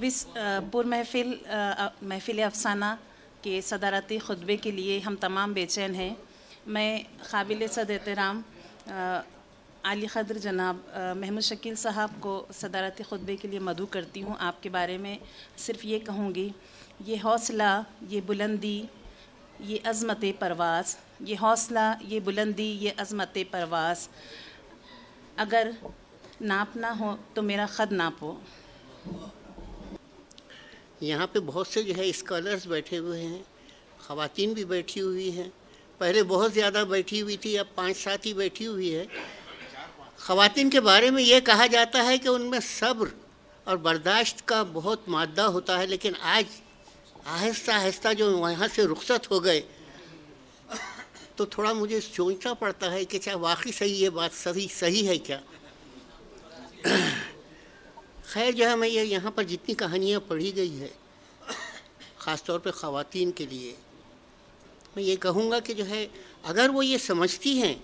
पूर्व महफिल अफसाना के सदारती खुतबे के लिए हम तमाम बेचैन हैं। मैं काबिल सद एहतराम आली क़द्र जनाब महमूद शकील साहब को सदारती खुतबे के लिए मदऊ करती हूँ। आपके बारे में सिर्फ़ ये कहूँगी, ये हौसला, ये बुलंदी, ये अज़मत परवाज़, ये हौसला, ये बुलंदी, ये अज़मत परवाज़, अगर नापना हो तो मेरा ख़द नापो। यहाँ पे बहुत से जो है स्कॉलर्स बैठे हुए हैं, ख़वातीन भी बैठी हुई हैं। पहले बहुत ज़्यादा बैठी हुई थी, अब 5-7 ही बैठी हुई है। ख़वातीन के बारे में ये कहा जाता है कि उनमें सब्र और बर्दाश्त का बहुत मादा होता है, लेकिन आज आहिस्ता आहिस्ता जो वहाँ से रुखसत हो गए तो थोड़ा मुझे सोचना पड़ता है कि क्या वाकई सही ये बात सही है क्या। खैर जो है, मैं ये यहाँ पर जितनी कहानियाँ पढ़ी गई है ख़ास तौर पे ख़वातीन के लिए, मैं ये कहूँगा कि जो है अगर वो ये समझती हैं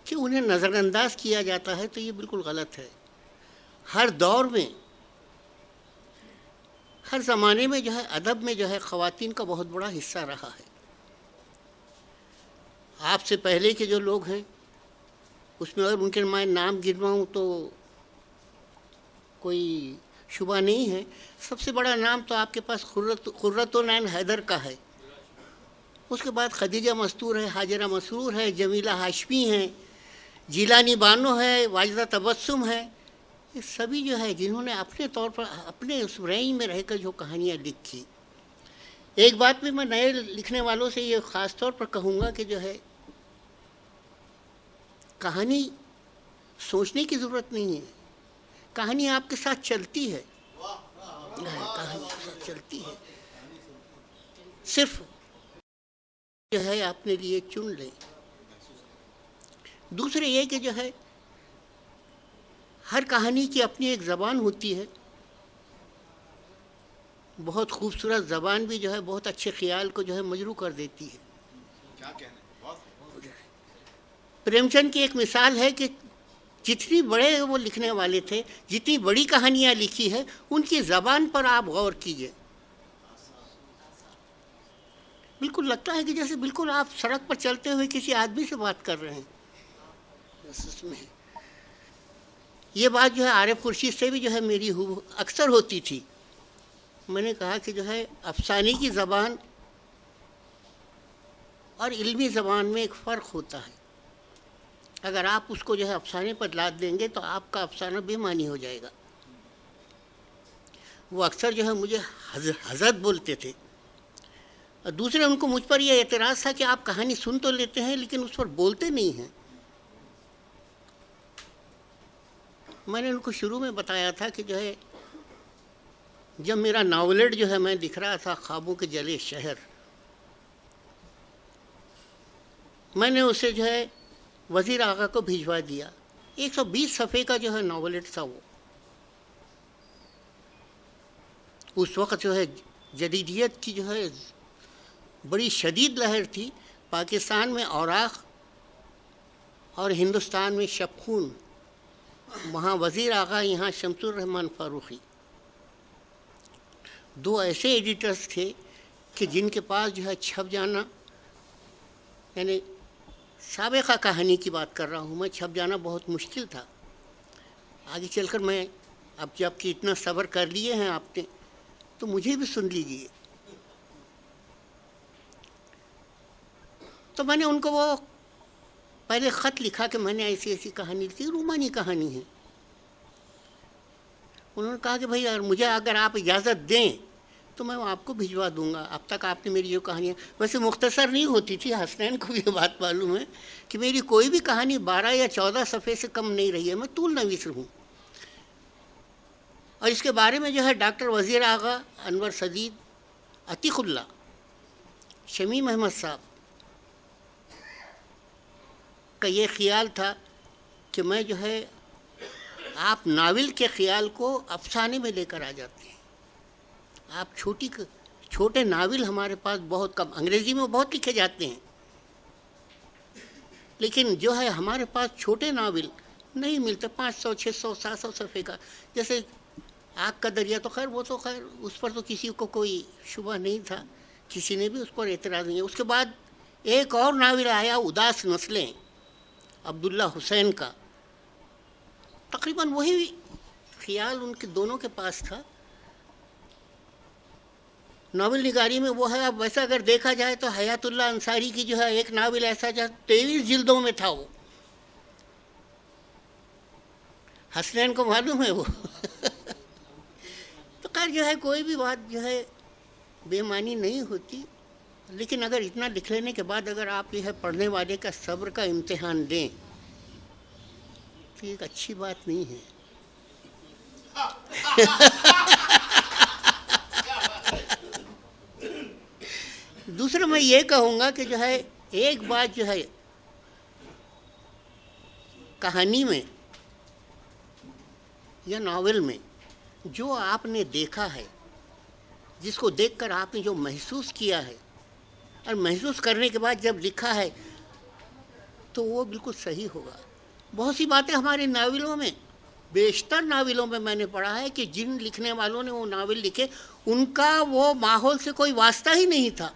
कि उन्हें नज़रअंदाज किया जाता है तो ये बिल्कुल गलत है। हर दौर में, हर ज़माने में जो है अदब में जो है ख़वातीन का बहुत बड़ा हिस्सा रहा है। आपसे पहले के जो लोग हैं उसमें अगर उनके मैं नाम गिनवाऊँ तो कोई शुबा नहीं है। सबसे बड़ा नाम तो आपके पास खुर्रतुल-ऐन हैदर का है, उसके बाद खदीजा मस्तूर है, हाजरा मसरूर है, जमीला हाशमी हैं, जिलानी बानो है, वाजिदा तबस्सुम है। ये सभी जो है जिन्होंने अपने तौर पर अपने उस रेंज में रहकर जो कहानियाँ लिखी। एक बात भी मैं नए लिखने वालों से ये ख़ास तौर पर कहूँगा कि जो है कहानी सोचने की ज़रूरत नहीं है, कहानी आपके साथ चलती है, कहानी आपके साथ चलती है, सिर्फ जो है अपने लिए चुन लें। दूसरे ये कि जो है हर कहानी की अपनी एक ज़बान होती है, बहुत खूबसूरत ज़बान भी जो है बहुत अच्छे ख्याल को जो है मजरू कर देती है। क्या कहना है? प्रेमचंद की एक मिसाल है कि जितनी बड़े वो लिखने वाले थे, जितनी बड़ी कहानियाँ लिखी है, उनकी ज़बान पर आप गौर कीजिए, बिल्कुल लगता है कि जैसे बिल्कुल आप सड़क पर चलते हुए किसी आदमी से बात कर रहे हैं। उसमें ये बात जो है आरिफ खुर्शीद से भी जो है मेरी अक्सर होती थी। मैंने कहा कि जो है अफसाने की ज़बान और इल्मी ज़बान में एक फ़र्क होता है। अगर आप उसको जो है अफसाने पर लाद देंगे तो आपका अफसाना बेमानी हो जाएगा। वो अक्सर जो है मुझे हज़रत बोलते थे, और दूसरे उनको मुझ पर यह एतराज़ था कि आप कहानी सुन तो लेते हैं लेकिन उस पर बोलते नहीं हैं। मैंने उनको शुरू में बताया था कि जो है जब मेरा नावलेट जो है मैं लिख रहा था, ख्वाबों के जले शहर, मैंने उसे जो है वज़ीर आगा को भिजवा दिया। 120 सफ़े का जो है नावलेट था वो। उस वक़्त जो है जदीदियत की जो है बड़ी शदीद लहर थी। पाकिस्तान में औराख और हिंदुस्तान में शबखून, वहाँ वज़ीर आगा, यहाँ शमसुर रहमान फ़ारूक़ी, दो ऐसे एडिटर्स थे कि जिनके पास जो है छप जाना, यानी साबिक़ा कहानी की बात कर रहा हूँ मैं, छप जाना बहुत मुश्किल था। आगे चलकर मैं, अब जबकि इतना सब्र कर लिए हैं आपने तो मुझे भी सुन लीजिए। तो मैंने उनको वो पहले ख़त लिखा कि मैंने ऐसी ऐसी कहानी लिखी, रूमानी कहानी है। उन्होंने कहा कि भाई अगर आप इजाज़त दें तो मैं आपको भिजवा दूंगा। अब तक आपने मेरी जो कहानियाँ वैसे मुख्तसर नहीं होती थी, हसनैन को भी ये बात मालूम है कि मेरी कोई भी कहानी 12 या 14 सफ़े से कम नहीं रही है, मैं तूल नवीस हूँ। और इसके बारे में जो है डॉक्टर वज़ीर आगा, अनवर सदीद, अतीक़ुल्लाह, शमीम अहमद साहब का ये ख़्याल था कि मैं जो है आप नावल के ख़्याल को अफसाने में लेकर आ जाते हैं। आप छोटे नावल हमारे पास बहुत कम, अंग्रेज़ी में बहुत लिखे जाते हैं, लेकिन जो है हमारे पास छोटे नावल नहीं मिलते। 500, 600, 700 सफ़े का, जैसे आग का दरिया तो खैर वो तो खैर उस पर तो किसी को कोई शुबह नहीं था, किसी ने भी उस पर एतराज़ नहीं। उसके बाद एक और नावल आया उदास नस्लें, अब्दुल्ला हुसैन का। तकरीबन वही ख्याल उनके दोनों के पास था। नावल निगारी में वो है। अब वैसा अगर देखा जाए तो हयातुल्लाह अंसारी की जो है एक नावल ऐसा जो 23 जिल्दों में था वो। हसनैन को मालूम है वो तो खैर जो है कोई भी बात जो है बेमानी नहीं होती, लेकिन अगर इतना लिख लेने के बाद अगर आप यह पढ़ने वाले का सब्र का इम्तिहान दें तो एक अच्छी बात नहीं है। दूसरा मैं ये कहूँगा कि जो है एक बात जो है कहानी में या नावल में जो आपने देखा है, जिसको देखकर आपने जो महसूस किया है और महसूस करने के बाद जब लिखा है तो वो बिल्कुल सही होगा। बहुत सी बातें हमारे नावलों में, बेशतर नावलों में मैंने पढ़ा है कि जिन लिखने वालों ने वो नावल लिखे उनका वो माहौल से कोई वास्ता ही नहीं था।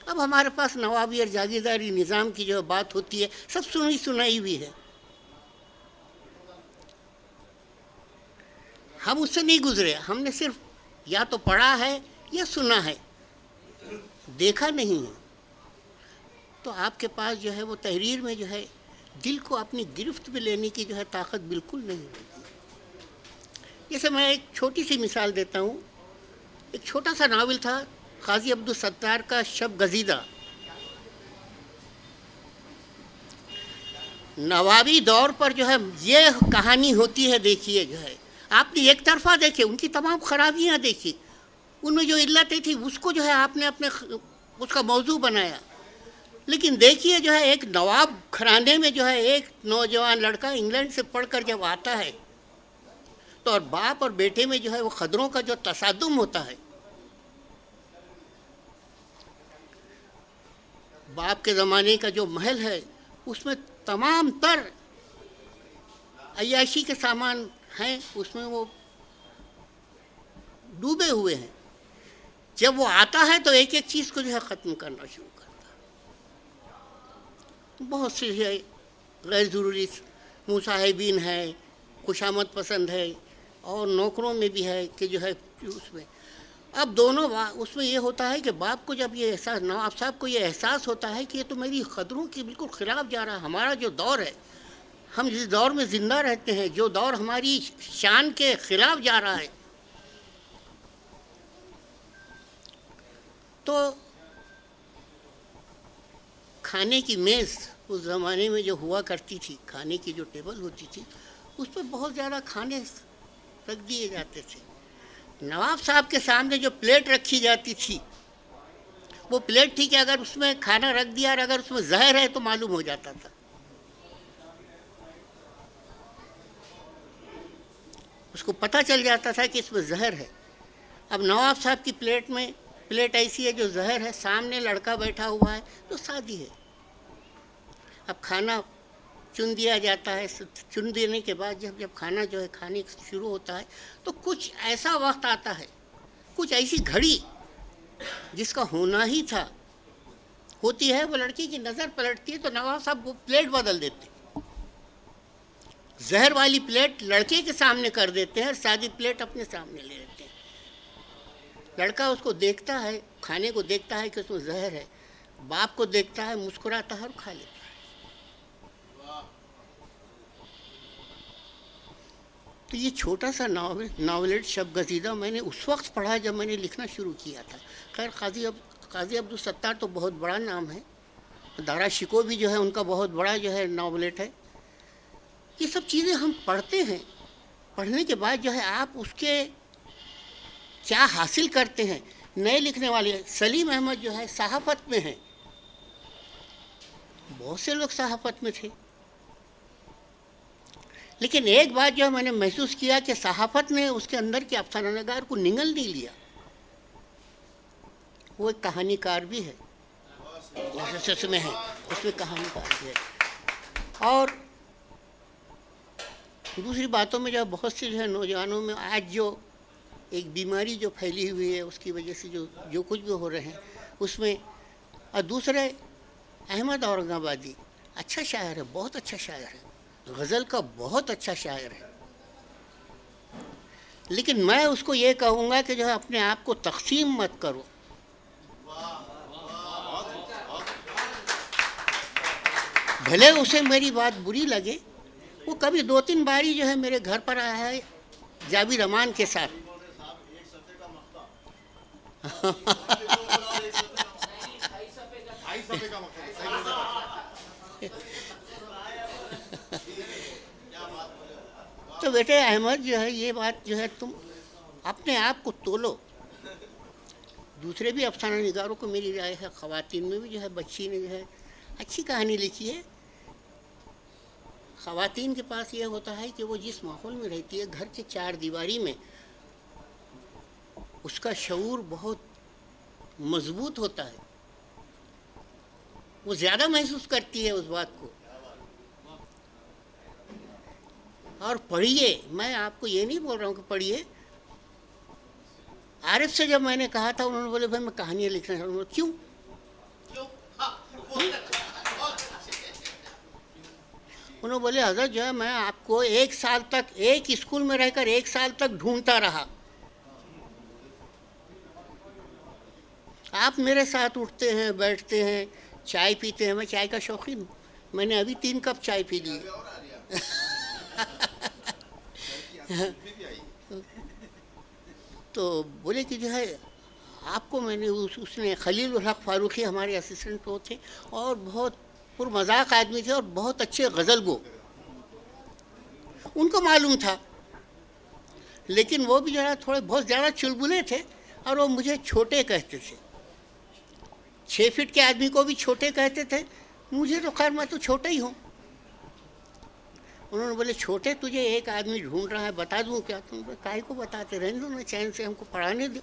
अब हमारे पास नवाबी और जागीरदारी निज़ाम की जो बात होती है सब सुनी सुनाई हुई है, हम उससे नहीं गुजरे। हमने सिर्फ या तो पढ़ा है या सुना है, देखा नहीं है। तो आपके पास जो है वो तहरीर में जो है दिल को अपनी गिरफ्त में लेने की जो है ताकत बिल्कुल नहीं होती। जैसे मैं एक छोटी सी मिसाल देता हूँ। एक छोटा सा नावल था काजी अब्दुल सत्तार का शब गजीदा। नवाबी दौर पर जो है ये कहानी होती है। देखिए जो है आपने एक तरफा देखे, उनकी तमाम खराबियाँ देखी, उनमें जो इल्लतें थी उसको जो है आपने अपने उसका मौजू बनाया। लेकिन देखिए जो है एक नवाब घराने में जो है एक नौजवान लड़का इंग्लैंड से पढ़कर जब आता है तो और बाप और बेटे में जो है वो खदरों का जो तसादुम होता है। बाप के ज़माने का जो महल है उसमें तमाम तर अय्याशी के सामान हैं, उसमें वो डूबे हुए हैं। जब वो आता है तो एक एक चीज़ को जो है ख़त्म करना शुरू करता है। बहुत से है गैर ज़रूरी मुसाहिबीन है, खुशामद पसंद है, और नौकरों में भी है कि जो है उसमें अब दोनों उसमें ये होता है कि बाप को जब ये एहसास, नवाब साहब को ये एहसास होता है कि ये तो मेरी क़दरों के बिल्कुल ख़िलाफ़ जा रहा है। हमारा जो दौर है, हम जिस दौर में ज़िंदा रहते हैं, जो दौर हमारी शान के ख़िलाफ़ जा रहा है, तो खाने की मेज़ उस ज़माने में जो हुआ करती थी, खाने की जो टेबल होती थी, उस पर बहुत ज़्यादा खाने रख दिए जाते थे। नवाब साहब के सामने जो प्लेट रखी जाती थी वो प्लेट थी कि अगर उसमें खाना रख दिया और अगर उसमें जहर है तो मालूम हो जाता था। उसको पता चल जाता था कि इसमें जहर है। अब नवाब साहब की प्लेट में, प्लेट ऐसी है जो जहर है, सामने लड़का बैठा हुआ है तो शादी है। अब खाना चुन दिया जाता है। चुन देने के बाद जब खाना जो है खाने शुरू होता है तो कुछ ऐसा वक्त आता है, कुछ ऐसी घड़ी जिसका होना ही था होती है। वो लड़की की नज़र पलटती है तो नवाब साहब वो प्लेट बदल देते, जहर वाली प्लेट लड़के के सामने कर देते हैं, सादी प्लेट अपने सामने ले लेते हैं। लड़का उसको देखता है, खाने को देखता है कि उसमें जहर है, बाप को देखता है, मुस्कुराता है और खा लेता है। तो ये छोटा सा नावलेट शब गजीदा मैंने उस वक्त पढ़ा जब मैंने लिखना शुरू किया था। खैर काजी अब्दुल सत्तार तो बहुत बड़ा नाम है, दारा शिको भी जो है उनका बहुत बड़ा जो है नावलेट है। ये सब चीज़ें हम पढ़ते हैं, पढ़ने के बाद जो है आप उसके क्या हासिल करते हैं। नए लिखने वाले सलीम अहमद जो है सहाफ़त में हैं, बहुत से लोग सहाफ़त में थे, लेकिन एक बात जो मैंने महसूस किया कि सहाफ़त ने उसके अंदर के अफसानागार को निगल नहीं लिया। वो एक कहानीकार भी है, उसमें है, उसमें कहानीकार भी है। और दूसरी बातों में जो है बहुत से जो है नौजवानों में आज जो एक बीमारी जो फैली हुई है उसकी वजह से जो जो कुछ भी हो रहे हैं उसमें। और दूसरे अहमद औरंगाबादी अच्छा शायर है, बहुत अच्छा शायर है, गज़ल का बहुत अच्छा शायर है, लेकिन मैं उसको ये कहूँगा कि जो है अपने आप को तकसीम मत करो। भले उसे मेरी बात बुरी लगे, वो कभी 2-3 बारी जो है मेरे घर पर आया है जाबिर रहमान के साथ। तो बेटे अहमद जो है ये बात जो है तुम अपने आप को तोलो। दूसरे भी अफसाना निगारों को मेरी राय है, ख़वातीन में भी जो है बच्ची ने जो है अच्छी कहानी लिखी है। ख़वातीन के पास ये होता है कि वो जिस माहौल में रहती है घर के 4 दीवारी में, उसका शऊर बहुत मजबूत होता है, वो ज़्यादा महसूस करती है उस बात को। और पढ़िए, मैं आपको ये नहीं बोल रहा हूँ कि पढ़िए। आरिफ से जब मैंने कहा था उन्होंने बोले भाई मैं कहानियाँ लिखना चाहता हूँ। क्यों? उन्होंने बोले हज़रत जो है मैं आपको 1 साल तक एक स्कूल में रहकर 1 साल तक ढूंढता रहा, आप मेरे साथ उठते हैं, बैठते हैं, चाय पीते हैं। मैं चाय का शौकीन हूँ, मैंने अभी 3 कप चाय पी ली। तो बोले कि जो है आपको मैंने उसने खलील उल हक फारूकी हमारे असिस्टेंट वो थे और बहुत पुरमज़ाक आदमी थे और बहुत अच्छे गज़ल गो, उनको मालूम था, लेकिन वो भी जो है थोड़े बहुत ज़्यादा चुलबुले थे और वो मुझे छोटे कहते थे। 6 फीट के आदमी को भी छोटे कहते थे, मुझे तो खैर मैं तो छोटा ही हूँ। उन्होंने बोले छोटे तुझे एक आदमी ढूंढ रहा है, बता दूँ क्या? तुम काहे को बताते, रहने दो ना, चैन से हमको पढ़ाने दो।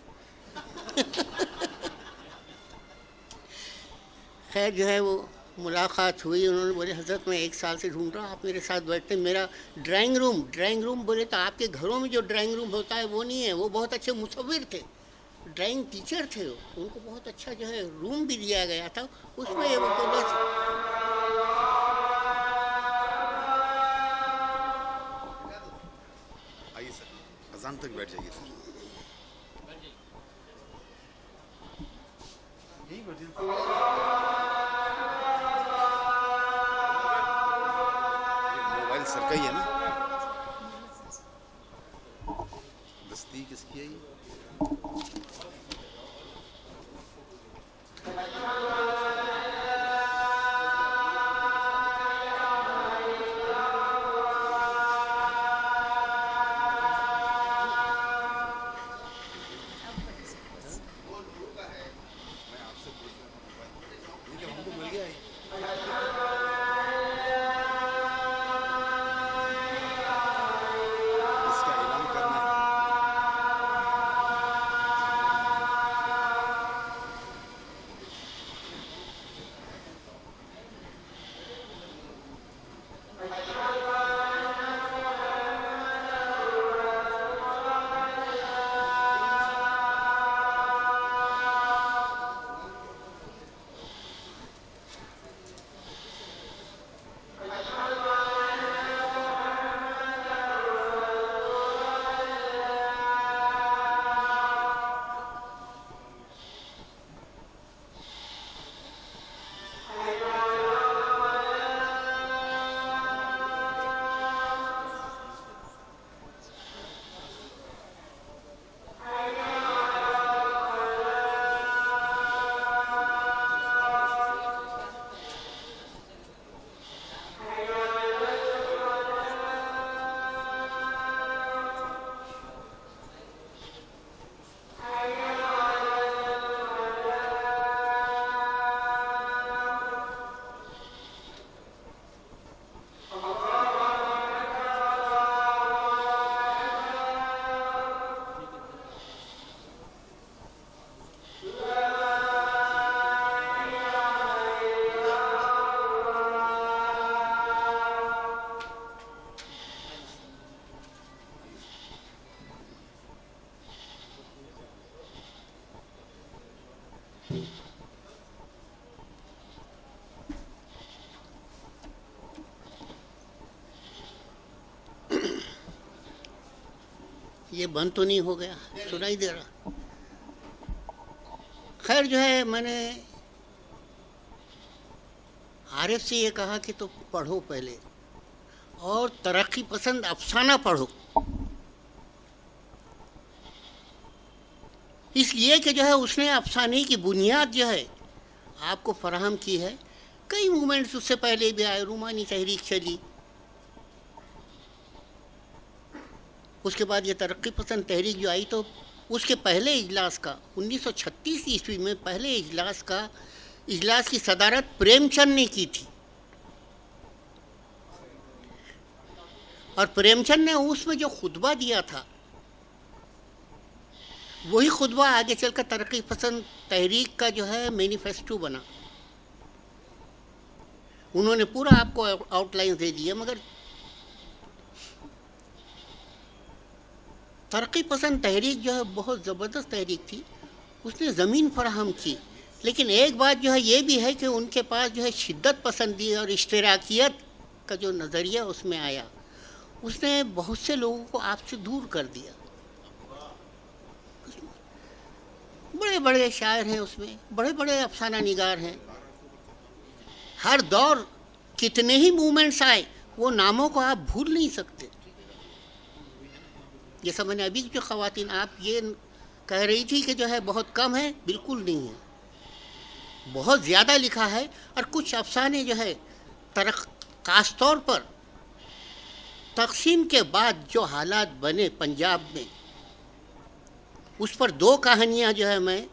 खैर जो है वो मुलाकात हुई। उन्होंने बोले हज़रत मैं 1 साल से ढूंढ रहा हूँ, आप मेरे साथ बैठते। मेरा ड्राइंग रूम बोले तो आपके घरों में जो ड्राइंग रूम होता है वो नहीं है। वो बहुत अच्छे मुसव्विर थे, ड्राइंग टीचर थे, उनको बहुत अच्छा जो है रूम भी दिया गया था, उसमें ये आइए सर, अजान तक बैठ जाइए सर। यही बैठे मोबाइल सर का ही है ना? दस्ती किसकी है ये? ये बंद तो नहीं हो गया, सुनाई दे रहा। खैर जो है, मैंने आरिफ से ये कहा कि तो पढ़ो पहले, और तरक्की पसंद अफसाना पढ़ो, इसलिए कि जो है उसने अफसाने की बुनियाद जो है आपको फराहम की है। कई मूवमेंट्स उससे पहले भी आए, रूमानी तहरीक चली, उसके बाद ये तरक्की पसंद तहरीक जो आई, तो उसके पहले इजलास का 1936 ईस्वी में पहले इजलास की सदारत प्रेमचंद ने की थी, और प्रेमचंद ने उसमें जो खुतबा दिया था वही खुतबा आगे चलकर तरक्की पसंद तहरीक का जो है मैनिफेस्टो बना। उन्होंने पूरा आपको आउटलाइन दे दिया, मगर तरक्की पसंद तहरीक जो है बहुत ज़बरदस्त तहरीक थी, उसने ज़मीन फराहम की। लेकिन एक बात जो है ये भी है कि उनके पास जो है शिद्दत पसंदी और इश्तराकियत का जो नज़रिया उसमें आया, उसने बहुत से लोगों को आपसे दूर कर दिया। बड़े बड़े शायर हैं उसमें, बड़े बड़े अफसाना निगार हैं, हर दौर कितने ही मूवमेंट्स आए, वो नामों को आप भूल नहीं सकते। जैसा मैंने अभी जो ख़वातीन, आप ये कह रही थी कि जो है बहुत कम है, बिल्कुल नहीं है, बहुत ज़्यादा लिखा है। और कुछ अफसाने जो है ख़ास तौर पर तक़सीम के बाद जो हालात बने पंजाब में, उस पर दो कहानियाँ जो है मैं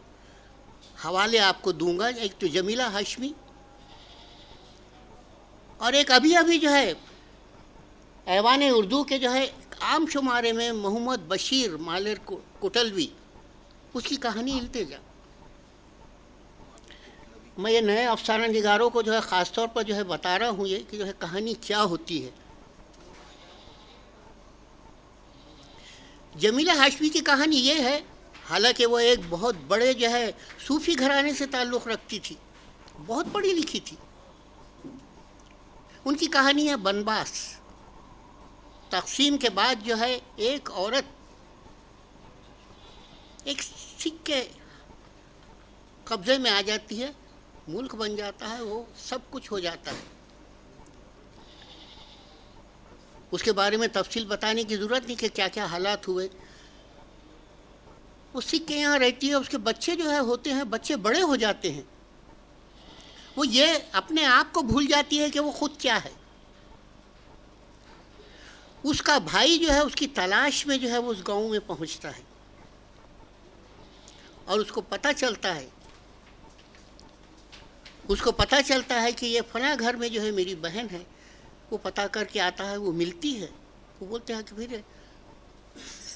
हवाले आपको दूंगा। एक तो जमीला हाशमी, और एक अभी अभी जो है ऐवान उर्दू के जो है आम शुमारे में मोहम्मद बशीर मालिर कुटलवी, उसकी कहानी इल्तिजा। मैं ये नए अफसाना निगारों को जो है ख़ास तौर पर जो है बता रहा हूँ ये कि जो है कहानी क्या होती है। जमीला हाशमी की कहानी ये है, हालांकि वो एक बहुत बड़े जो है सूफ़ी घराने से ताल्लुक़ रखती थी, बहुत पढ़ी लिखी थी। उनकी कहानी है बनबास। तक़सीम के बाद जो है एक औरत एक सिख के कब्ज़े में आ जाती है, मुल्क बन जाता है, वो सब कुछ हो जाता है। उसके बारे में तफसील बताने की ज़रूरत नहीं कि क्या क्या हालात हुए। वो सिख के यहाँ रहती है, उसके बच्चे जो है होते हैं, बच्चे बड़े हो जाते हैं, वो ये अपने आप को भूल जाती है कि वो खुद क्या है। उसका भाई जो है उसकी तलाश में जो है वो उस गांव में पहुंचता है, और उसको पता चलता है कि ये फला घर में जो है मेरी बहन है। वो पता करके आता है, वो मिलती है, वो बोलते हैं कि फिर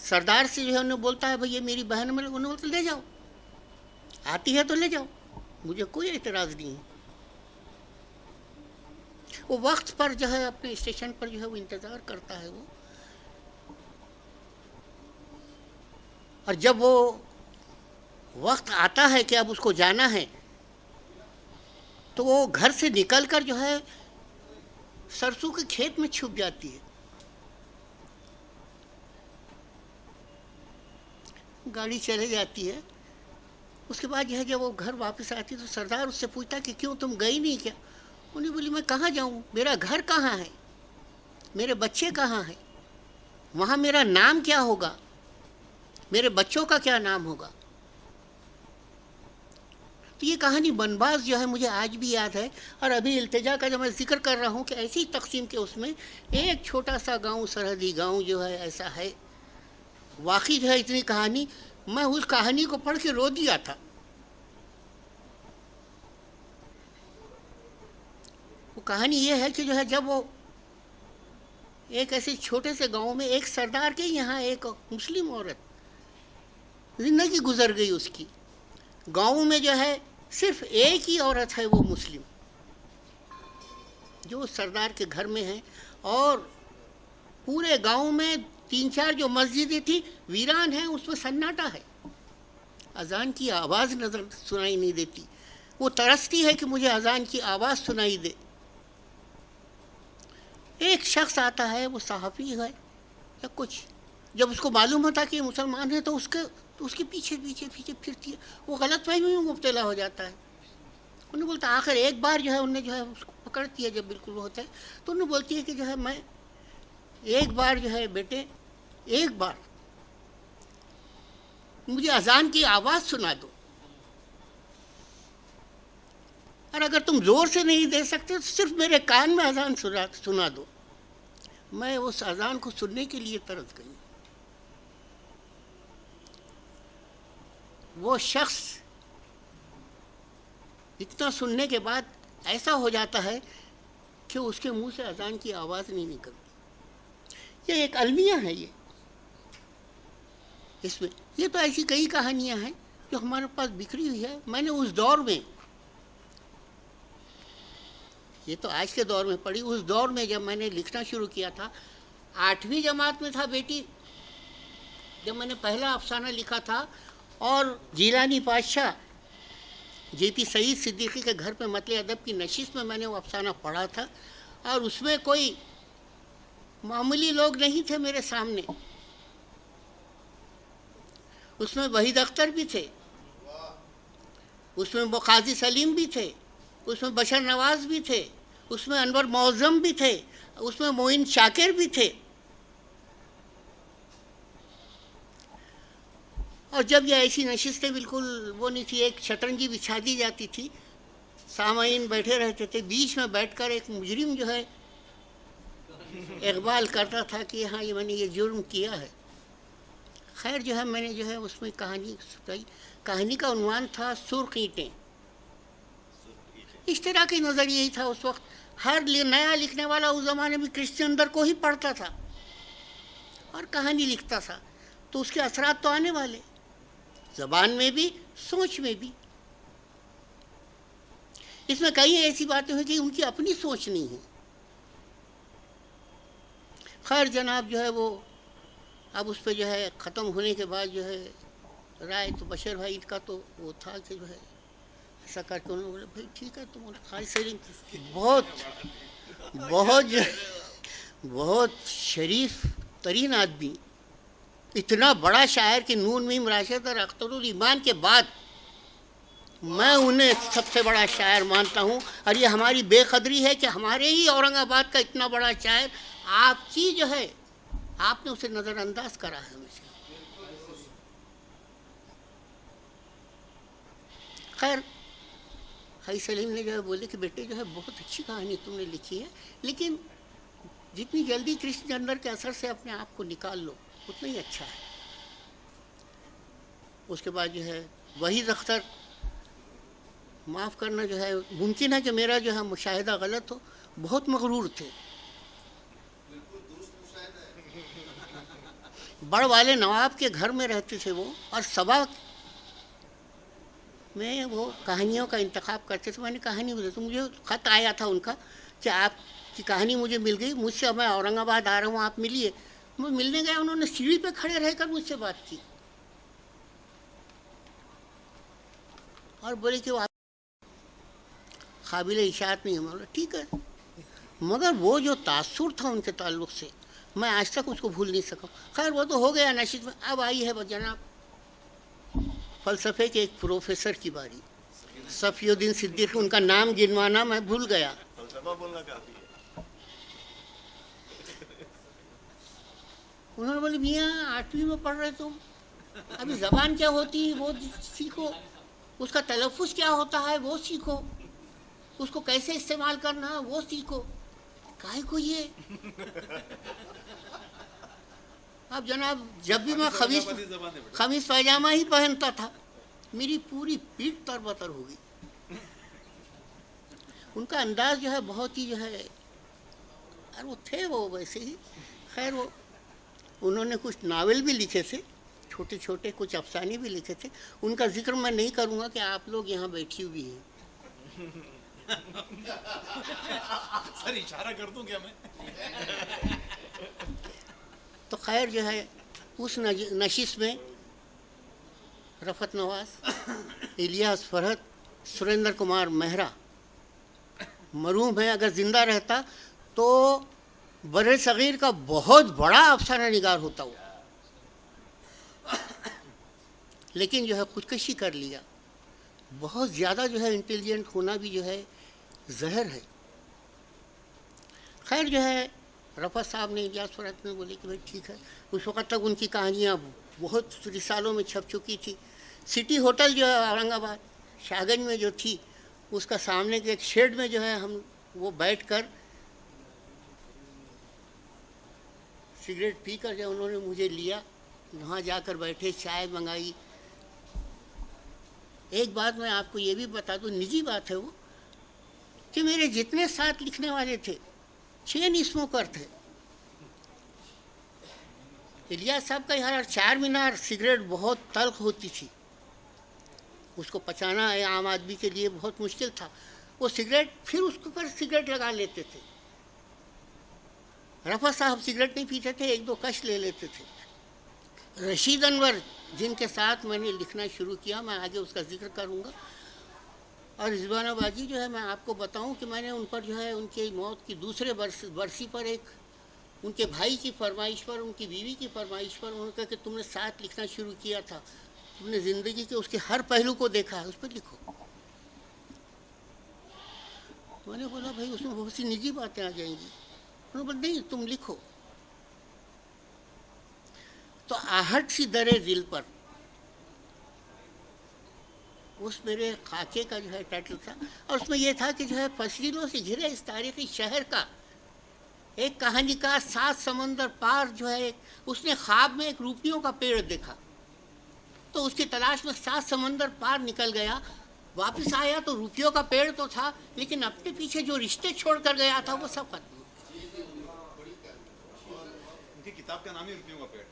सरदार से जो है उन्हें बोलता है भाई ये मेरी बहन है, उन्होंने बोलते ले जाओ, आती है तो ले जाओ, मुझे कोई एतराज़ नहीं है। वो वक्त पर जो है अपने स्टेशन पर जो है वो इंतज़ार करता है वो, और जब वो वक्त आता है कि अब उसको जाना है, तो वो घर से निकलकर जो है सरसों के खेत में छुप जाती है। गाड़ी चले जाती है। उसके बाद जो है जब वो घर वापस आती है तो सरदार उससे पूछता कि क्यों तुम गई नहीं क्या? उन्हें बोली मैं कहाँ जाऊँ, मेरा घर कहाँ है, मेरे बच्चे कहाँ हैं, वहाँ मेरा नाम क्या होगा, मेरे बच्चों का क्या नाम होगा। तो ये कहानी बनबास जो है मुझे आज भी याद है। और अभी इल्तिजा का जब मैं जिक्र कर रहा हूँ कि ऐसी तकसीम के उसमें एक छोटा सा गांव, सरहदी गांव जो है ऐसा है, वाकई जो है इतनी कहानी, मैं उस कहानी को पढ़ के रो दिया था। वो कहानी ये है कि जो है जब वो एक ऐसे छोटे से गांव में एक सरदार के यहाँ एक मुस्लिम औरत जिंदगी गुजर गई उसकी। गांव में जो है सिर्फ एक ही औरत है वो मुस्लिम जो सरदार के घर में है, और पूरे गांव में 3-4 जो मस्जिदें थी वीरान हैं, उसमें सन्नाटा है, अजान की आवाज़ नजर सुनाई नहीं देती। वो तरसती है कि मुझे अजान की आवाज़ सुनाई दे। एक शख्स आता है, वो सहाफ़ी है या कुछ, जब उसको मालूम होता कि ये मुसलमान है तो उसके पीछे पीछे पीछे फिरती है, वो गलत फहमी में मुब्तला हो जाता है। उन्हें बोलता आखिर एक बार जो है उन्हें जो है उसको पकड़ती है, जब बिल्कुल वो होता है तो उन्हें बोलती है कि जो है मैं एक बार जो है बेटे, एक बार मुझे अजान की आवाज़ सुना दो, और अगर तुम जोर से नहीं दे सकते तो सिर्फ मेरे कान में अजान सुना दो। मैं उस अजान को सुनने के लिए तरस गई। वो शख्स इतना सुनने के बाद ऐसा हो जाता है कि उसके मुंह से अजान की आवाज़ नहीं निकलती। ये एक अलमिया है। ये इसमें ये तो ऐसी कई कहानियां हैं जो हमारे पास बिखरी हुई है। मैंने उस दौर में, ये तो आज के दौर में पढ़ी, उस दौर में जब मैंने लिखना शुरू किया था, 8वीं जमात में था बेटी, जब मैंने पहला अफसाना लिखा था, और जीलानी पातशाह जेपी सईद सिद्दीकी के घर पे मतले अदब की नशिस्त में मैंने वो अफसाना पढ़ा था, और उसमें कोई मामूली लोग नहीं थे मेरे सामने। उसमें वहीद अख्तर भी थे, उसमें वो काजी सलीम भी थे, उसमें बशर नवाज भी थे, उसमें अनवर मौज़म भी थे, उसमें मोइन शाकिर भी थे। और जब ये ऐसी नशिस्तें बिल्कुल वो नहीं थी, एक शतरंजी बिछा दी जाती थी, सामाईन बैठे रहते थे, बीच में बैठकर एक मुजरिम जो है इकबाल करता था कि हाँ ये मैंने ये जुर्म किया है। खैर जो है मैंने जो है उसमें कहानी सुनाई। कहानी का उन्वान था सुर्ख ईंटें। इस तरह की नज़रिया ही था उस वक्त। हर नया लिखने वाला उस ज़माने में क्रिश्चियन को ही पढ़ता था और कहानी लिखता था, तो उसके असरात तो आने वाले, ज़बान में भी, सोच में भी। इसमें कई ऐसी बातें हुई कि उनकी अपनी सोच नहीं है। खैर जनाब जो है वो अब उस पर जो है ख़त्म होने के बाद जो है राय तो बशर भाई का तो वो था कि जो है ऐसा करके उन्होंने बोला भाई ठीक है, तुम खाली सलीम बहुत बहुत बहुत शरीफ तरीन आदमी, इतना बड़ा शायर कि नून मीम राशिद और अख्तरुल ईमान के बाद मैं उन्हें सबसे बड़ा शायर मानता हूँ। और ये हमारी बेकदरी है कि हमारे ही औरंगाबाद का इतना बड़ा शायर आपकी जो है आपने उसे नज़रअंदाज करा है हमेशा। खैर खाई सलीम ने जो है बोले कि बेटे जो है बहुत अच्छी कहानी तुमने लिखी है, लेकिन जितनी जल्दी कृष्ण अंदर के असर से अपने आप को निकाल लो उतना ही अच्छा है। उसके बाद जो है वहीद अख्तर, माफ़ करना जो है मुमकिन है कि मेरा जो है मुशाहिदा गलत हो, बहुत मगरूर थे। बड़ वाले नवाब के घर में रहते थे वो, और सबा में वो कहानियों का इंतखाब करते थे। मैंने कहानी बोली तो मुझे ख़त आया था उनका कि आपकी कहानी मुझे मिल गई, मुझसे मैं औरंगाबाद आ रहा हूँ, आप मिलिए। मैं मिलने गया, उन्होंने सीढ़ी पे खड़े रहकर मुझसे बात की और बोले कि वो आप काबिल इशाअत नहीं है। बोला ठीक है, मगर वो जो तासुर था उनके ताल्लुक़ से मैं आज तक उसको भूल नहीं सका। खैर वो तो हो गया नशीद में। अब आई है जनाब फ़लसफ़े के एक प्रोफेसर की बारी, सफ़ीउद्दीन सिद्दीकी, उनका नाम गिनवाना मैं भूल गया। उन्होंने बोले मियाँ 8वीं में पढ़ रहे तुम, अभी ज़बान क्या होती है वो सीखो, उसका तलफ़ुज़ क्या होता है वो सीखो, उसको कैसे इस्तेमाल करना है वो सीखो। काहे को ये अब जनाब जब भी मैं खमीस पैजामा ही पहनता था मेरी पूरी पीठ तरबतर हो गई। उनका अंदाज जो है बहुत ही जो है, और वो थे वो वैसे ही। खैर वो उन्होंने कुछ नावल भी लिखे थे, छोटे छोटे कुछ अफसाने भी लिखे थे। उनका जिक्र मैं नहीं करूँगा कि आप लोग यहाँ बैठी हुई हैं। सर इशारा कर दूं क्या मैं? तो खैर जो है उस नशिश में रफ़त नवाज, इलियास फरहत, सुरेंद्र कुमार मेहरा मरूम है। अगर ज़िंदा रहता तो बरे सग़ीर का बहुत बड़ा अफसाना निगार होता वो। लेकिन जो है खुदकशी कर लिया। बहुत ज़्यादा जो है इंटेलिजेंट होना भी जो है जहर है। खैर जो है रफ़त साहब ने इजाज़ फरत में बोले कि भाई ठीक है। उस वक़्त तक उनकी कहानियाँ बहुत रिसालों में छप चुकी थी। सिटी होटल जो है औरंगाबाद शाहगंज में जो थी, उसका सामने के एक शेड में जो है हम वो बैठकर सिगरेट पीकर जब उन्होंने मुझे लिया, वहाँ जाकर बैठे, चाय मंगाई। एक बात मैं आपको ये भी बता दूँ, निजी बात है वो, कि मेरे जितने साथ लिखने वाले थे 6 स्मोकर थे। इलियास साहब का यार चार मीनार सिगरेट बहुत तल्ख होती थी, उसको पचाना है आम आदमी के लिए बहुत मुश्किल था। वो सिगरेट फिर उसके ऊपर सिगरेट लगा लेते थे। रफ़त साहब सिगरेट नहीं पीते थे, एक दो कश ले लेते थे। रशीद अनवर जिनके साथ मैंने लिखना शुरू किया, मैं आगे उसका जिक्र करूँगा। और रिजवाना बाजी जो है, मैं आपको बताऊं कि मैंने उन पर जो है उनकी मौत की दूसरे बरसी पर एक उनके भाई की फरमाइश पर, उनकी बीवी की फरमाइश पर उन्होंने कहा कि तुमने साथ लिखना शुरू किया था, तुमने ज़िंदगी के उसके हर पहलू को देखा है, उस पर लिखो। मैंने बोला भाई उसमें बहुत सी निजी बातें आ जाएंगी। उन्होंने बोला नहीं तुम लिखो। तो आहट सी दरे दिल पर उस मेरे खाके का जो है टाइटल था, और उसमें यह था कि जो है फसलीलों से घिरे इस तारीखी शहर का एक कहानी का 7 समंदर पार जो है, उसने ख्वाब में एक रूपियों का पेड़ देखा, तो उसकी तलाश में 7 समंदर पार निकल गया। वापस आया तो रूपियों का पेड़ तो था, लेकिन अपने पीछे जो रिश्ते छोड़ कर गया था वो सब खत्म। उनकी किताब का नाम ही रुपयों का पेड़।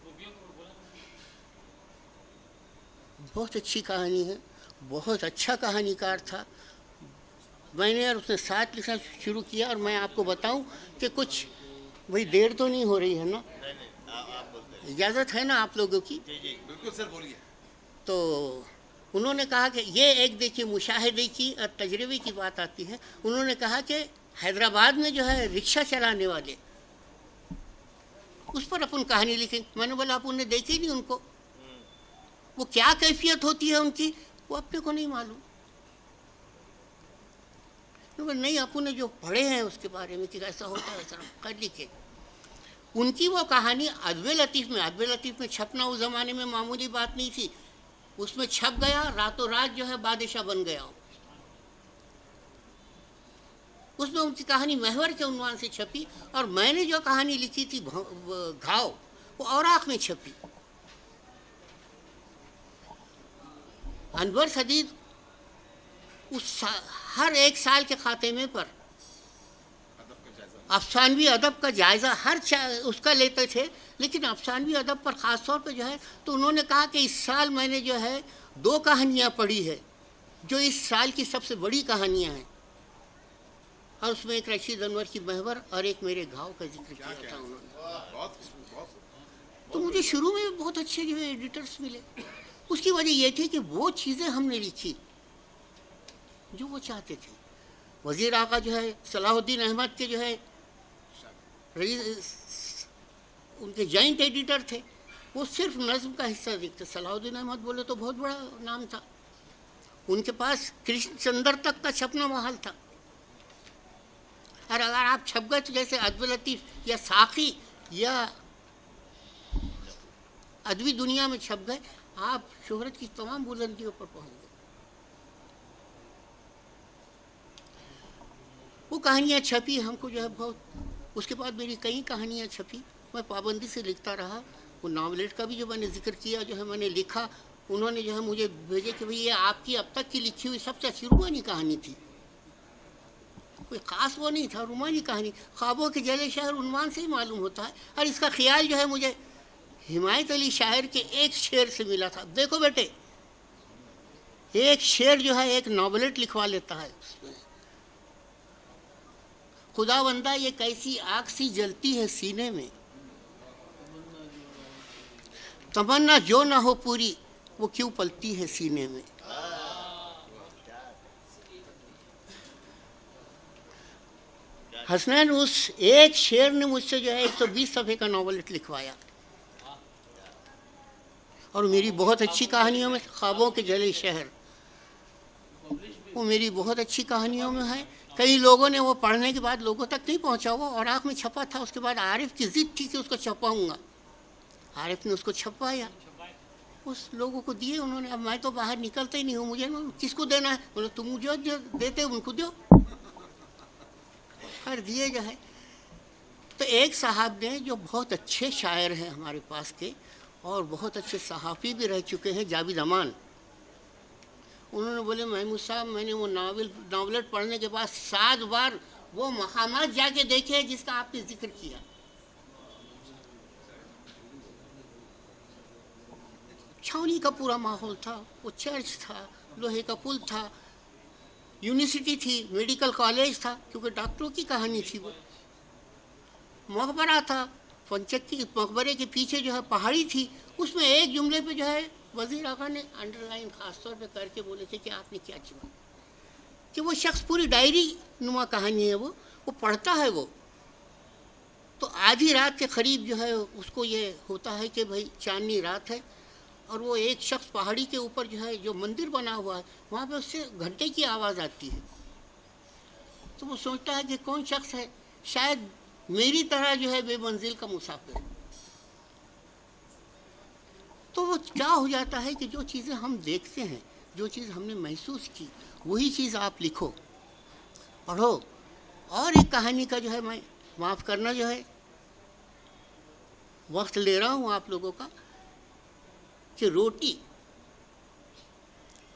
बहुत अच्छी कहानी है, बहुत अच्छा कहानीकार था। मैंने यार उसने साथ लिखना शुरू किया। और मैं आपको बताऊं कि कुछ भाई देर तो नहीं हो रही है ना? नहीं, इजाज़त है ना आप लोगों की? जी जी बिल्कुल सर, बोलिए। तो उन्होंने कहा कि ये एक देखिए मुशाहिदे की और तजर्बे की बात आती है। उन्होंने कहा कि हैदराबाद में जो है रिक्शा चलाने वाले, उस पर अपन कहानी लिखें। मैंने बोला आप उन्हें देखे नहीं उनको, वो क्या कैफियत होती है उनकी वो अपने को नहीं मालूम। नहीं अपन ने जो पढ़े हैं उसके बारे में कि ऐसा होता है, सर कर लिखे। उनकी वो कहानी अदब लतीफ़ में छपना उस ज़माने में मामूली बात नहीं थी। उसमें छप गया, रातों रात जो है बादशाह बन गया। उसमें उनकी कहानी महवर के उन्वान से छपी, और मैंने जो कहानी लिखी थी घाव, वो औराक में छपी। अनवर सदीद उस हर एक साल के खातेमे पर अफसानवी अदब का जायज़ा हर उसका लेते थे, लेकिन अफसानवी अदब पर ख़ास तौर पे जो है, तो उन्होंने कहा कि इस साल मैंने जो है 2 कहानियाँ पढ़ी है जो इस साल की सबसे बड़ी कहानियाँ हैं। और उसमें एक रशीद अनवर की महवर और एक मेरे घाव का जिक्र किया था उन्होंने। तो मुझे शुरू में बहुत अच्छे जो है एडिटर्स मिले। उसकी वजह यह थी कि वो चीज़ें हमने लिखी जो वो चाहते थे। वज़ीर आका जो है सलाहुद्दीन अहमद के जो है उनके जॉइंट एडिटर थे, वो सिर्फ नज़्म का हिस्सा देखते। सलाहुद्दीन अहमद बोले तो बहुत बड़ा नाम था, उनके पास कृष्ण चंद्र तक का छपना महल था। और अगर आप छप गए तो जैसे अदब लतीफ़ या साक़ी या अदबी दुनिया में छप गए, आप शोहरत की तमाम बुलंदियों पर पहुँच गए। वो कहानियाँ छपी, हमको जो है बहुत। उसके बाद मेरी कई कहानियाँ छपी, मैं पाबंदी से लिखता रहा। वो नावलेट का भी जो मैंने जिक्र किया, जो है मैंने लिखा, उन्होंने जो है मुझे भेजे कि भाई ये आपकी अब तक की लिखी हुई सबसे अच्छी रूमानी कहानी थी। कोई ख़ास वो नहीं था, रूमानी कहानी। ख्वाबों के जले शहर उन्वान से ही मालूम होता है। और इसका ख्याल जो है मुझे हिमायत अली शायर के एक शेर से मिला था। देखो बेटे, एक शेर जो है एक नॉवलेट लिखवा लेता है उसमें। खुदावंदा ये कैसी आग सी जलती है सीने में, तमन्ना जो ना हो पूरी वो क्यों पलती है सीने में। हसनैन उस एक शेर ने मुझसे जो है 120 सफ़े का नॉवलेट लिखवाया। और मेरी बहुत अच्छी कहानियों में ख्वाबों के जले शहर, वो मेरी बहुत अच्छी कहानियों में है। कई लोगों ने वो पढ़ने के बाद लोगों तक नहीं पहुंचा वो, और आँख में छपा था। उसके बाद आरिफ की जिद थी कि उसको छपाऊंगा, आरिफ ने उसको छपवाया, उस लोगों को दिए उन्होंने। अब मैं तो बाहर निकलता ही नहीं हूँ, मुझे किसको देना है, बोले तुम मुझे देते उनको दो, कर दिए जो है। तो एक साहब ने जो बहुत अच्छे शायर हैं हमारे पास के और बहुत अच्छे सहाफ़ी भी रह चुके हैं, जावेद अमान, उन्होंने बोले महमूद साहब मैंने वो नावलेट पढ़ने के बाद 7 बार वो मकामात जाके देखे हैं जिसका आपने जिक्र किया। छावनी का पूरा माहौल था, वो चर्च था, लोहे का पुल था, यूनिवर्सिटी थी, मेडिकल कॉलेज था, क्योंकि डॉक्टरों की कहानी थी। वो मकबरा था, पंचक की मकबरे के पीछे जो है पहाड़ी थी, उसमें एक जुमले पे जो है वजीर आगा ने अंडरलाइन खास तौर पे करके बोले थे कि आपने क्या चुना, कि वो शख्स पूरी डायरी नुमा कहानी है, वो पढ़ता है वो तो आधी रात के करीब जो है उसको ये होता है कि भाई चांदनी रात है और वो एक शख्स पहाड़ी के ऊपर जो है जो मंदिर बना हुआ है वहाँ पे उससे घंटे की आवाज़ आती है। तो वो सोचता है कि कौन शख्स है, शायद मेरी तरह जो है बेमंजिल का मुसाफिर। तो वो क्या हो जाता है कि जो चीज़ें हम देखते हैं, जो चीज़ हमने महसूस की, वही चीज़ आप लिखो, पढ़ो। और एक कहानी का जो है, मैं माफ़ करना जो है वक्त ले रहा हूँ आप लोगों का, कि रोटी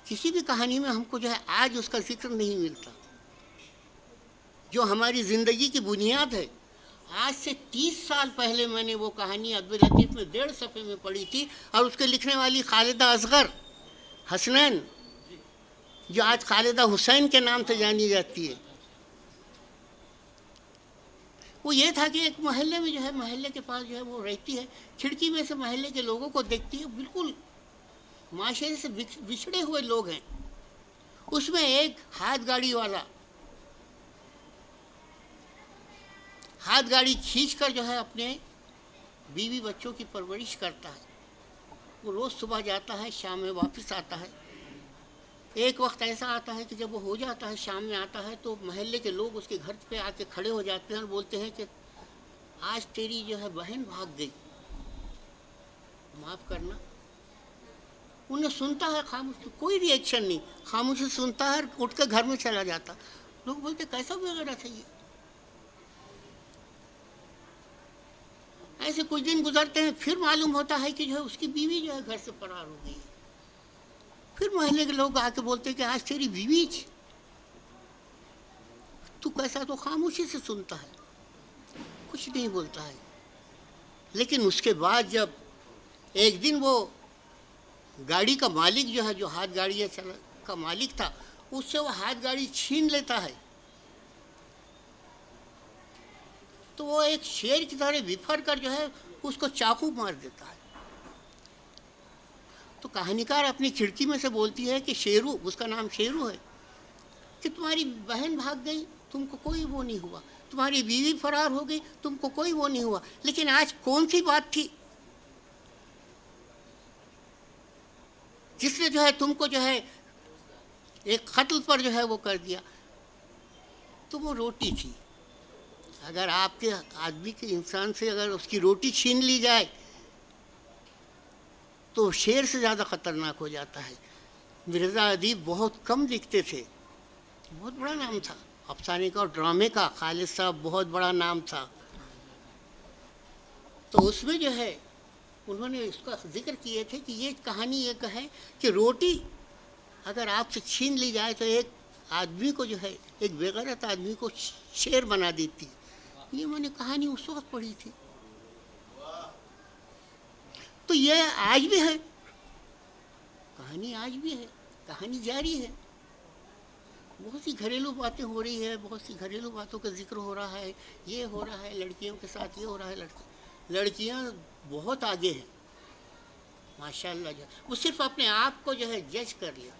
किसी भी कहानी में हमको जो है आज उसका जिक्र नहीं मिलता, जो हमारी ज़िंदगी की बुनियाद है। आज से 30 साल पहले मैंने वो कहानी अब्दुल लतीफ़ में 1.5 सफ़े में पढ़ी थी, और उसके लिखने वाली खालिदा असगर हसनैन, जो आज खालिदा हुसैन के नाम से जानी जाती है, वो ये था कि एक मोहल्ले में जो है, मोहल्ले के पास जो है वो रहती है, खिड़की में से मोहल्ले के लोगों को देखती है, बिल्कुल माशरे से बिछड़े हुए लोग हैं। उसमें एक हाथ गाड़ी वाला हाथ गाड़ी खींचकर जो है अपने बीवी बच्चों की परवरिश करता है। वो रोज़ सुबह जाता है, शाम में वापस आता है। एक वक्त ऐसा आता है कि जब वो हो जाता है, शाम में आता है, तो मोहल्ले के लोग उसके घर पे आके खड़े हो जाते हैं और बोलते हैं कि आज तेरी जो है बहन भाग गई, माफ़ करना। उन्हें सुनता है खामोश, कोई रिएक्शन नहीं, खामोशी सुनता है, उठ कर घर में चला जाता। लोग बोलते कैसा वगैरह था ये। ऐसे कुछ दिन गुजरते हैं, फिर मालूम होता है कि जो है उसकी बीवी जो है घर से फरार हो गई। फिर मोहल्ले के लोग आके बोलते हैं कि आज तेरी बीवी थी, तू कैसा, तो खामोशी से सुनता है, कुछ नहीं बोलता है। लेकिन उसके बाद जब एक दिन वो गाड़ी का मालिक जो है, जो हाथ गाड़ी का मालिक था, उससे वो हाथ गाड़ी छीन लेता है, तो वो एक शेर की तरह बिफर कर जो है उसको चाकू मार देता है। तो कहानीकार अपनी खिड़की में से बोलती है कि शेरू, उसका नाम शेरू है, कि तुम्हारी बहन भाग गई, तुमको कोई वो नहीं हुआ, तुम्हारी बीवी फरार हो गई, तुमको कोई वो नहीं हुआ, लेकिन आज कौन सी बात थी जिसने जो है तुमको जो है एक कत्ल पर जो है वो कर दिया। तो वो रोटी थी। अगर आपके आदमी के इंसान से अगर उसकी रोटी छीन ली जाए तो शेर से ज़्यादा ख़तरनाक हो जाता है। मिर्ज़ा अदीब बहुत कम लिखते थे, बहुत बड़ा नाम था अफसाने का और ड्रामे का, खालिद साहब बहुत बड़ा नाम था। तो उसमें जो है उन्होंने इसका जिक्र किए थे कि ये कहानी एक है कि रोटी अगर आपसे छीन ली जाए तो एक आदमी को जो है, एक बेगैरत आदमी को शेर बना देती। ये मैंने कहानी उस वक्त पढ़ी थी। तो ये आज भी है, कहानी आज भी है, कहानी जारी है। बहुत सी घरेलू बातें हो रही है, बहुत सी घरेलू बातों का जिक्र हो रहा है, ये हो रहा है, लड़कियों के साथ ये हो रहा है। लड़कियां बहुत आगे हैं माशाल्लाह। वो सिर्फ अपने आप को जो है जज कर ले।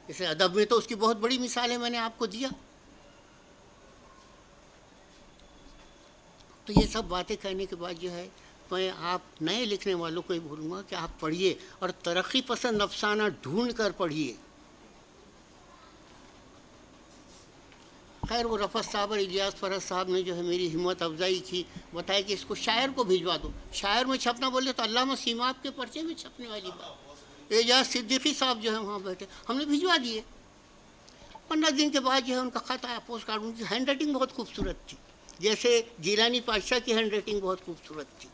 जैसे अदब में तो उसकी बहुत बड़ी मिसाल है, मैंने आपको दिया। तो ये सब बातें कहने के बाद जो है मैं आप नए लिखने वालों को ही बोलूँगा कि आप पढ़िए और तरक्की पसंद अफसाना ढूंढ कर पढ़िए। खैर वो रफ़त साहब और इलियास फरहत साहब ने जो है मेरी हिम्मत अफजाई की, बताया कि इसको शायर को भिजवा दो। शायर में छपना बोले तो अल्लामा सीमाब के पर्चे में छपने वाली बात। एजाज सिद्दीकी साहब जो है वहाँ बैठे, हमने भिजवा दिए। 15 दिन के बाद जो है उनका ख़त आया, पोस्ट कार्ड। उनकी हैंड राइटिंग बहुत खूबसूरत थी, जैसे जीलानी पातशाह की हैंड राइटिंग बहुत खूबसूरत थी।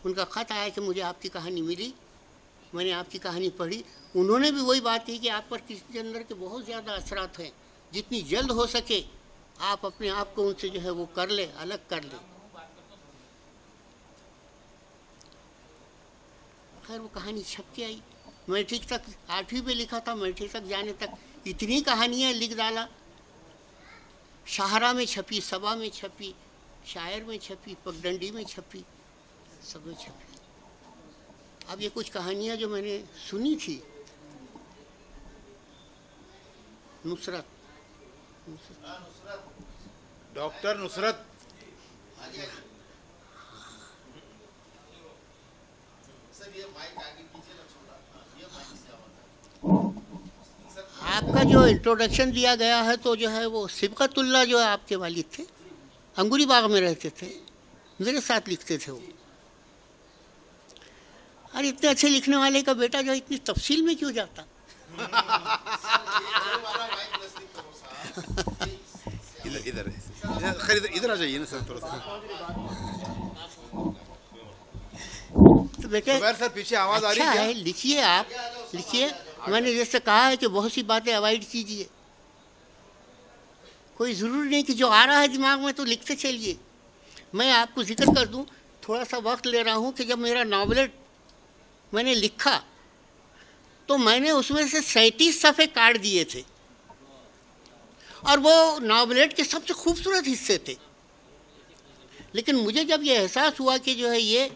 उनका ख़त आया कि मुझे आपकी कहानी मिली, मैंने आपकी कहानी पढ़ी। उन्होंने भी वही बात कही कि आप पर किसी के अंदर के बहुत ज़्यादा असरात हैं, जितनी जल्द हो सके आप अपने आप को उनसे जो है वो कर ले, अलग कर ले। खैर वो कहानी छप के आई। मैट्रिक तक 8वीं में लिखा था, मैट्रिक तक जाने तक इतनी कहानियाँ लिख डाला। शाहरा में छपी, सबा में छपी, शायर में छपी, पगडंडी में छपी, सब में छपी। अब ये कुछ कहानियाँ जो मैंने सुनी थी, नुसरत डॉक्टर नुसरत, आपका जो इंट्रोडक्शन दिया गया है तो जो है वो सिबकतुल्लाह जो है आपके वालिद थे, अंगूरी बाग में रहते थे, मेरे साथ लिखते थे वो। अरे इतने अच्छे लिखने वाले का बेटा जो इतनी तफसील में क्यों जाता? इधर खैर इधर आ जाइए ना सर, थोड़ा सा। तो बेटे सर पीछे आवाज़ आ रही अच्छा है, है, लिखिए, आप लिखिए। मैंने जैसे कहा है कि बहुत सी बातें अवॉइड कीजिए। कोई ज़रूरी नहीं कि जो आ रहा है दिमाग में तो लिखते चलिए। मैं आपको जिक्र कर दूं, थोड़ा सा वक्त ले रहा हूं कि जब मेरा नॉवलेट मैंने लिखा तो मैंने उसमें से 37 सफ़े काट दिए थे, और वो नॉवलेट के सबसे खूबसूरत हिस्से थे। लेकिन मुझे जब ये एहसास हुआ कि जो है ये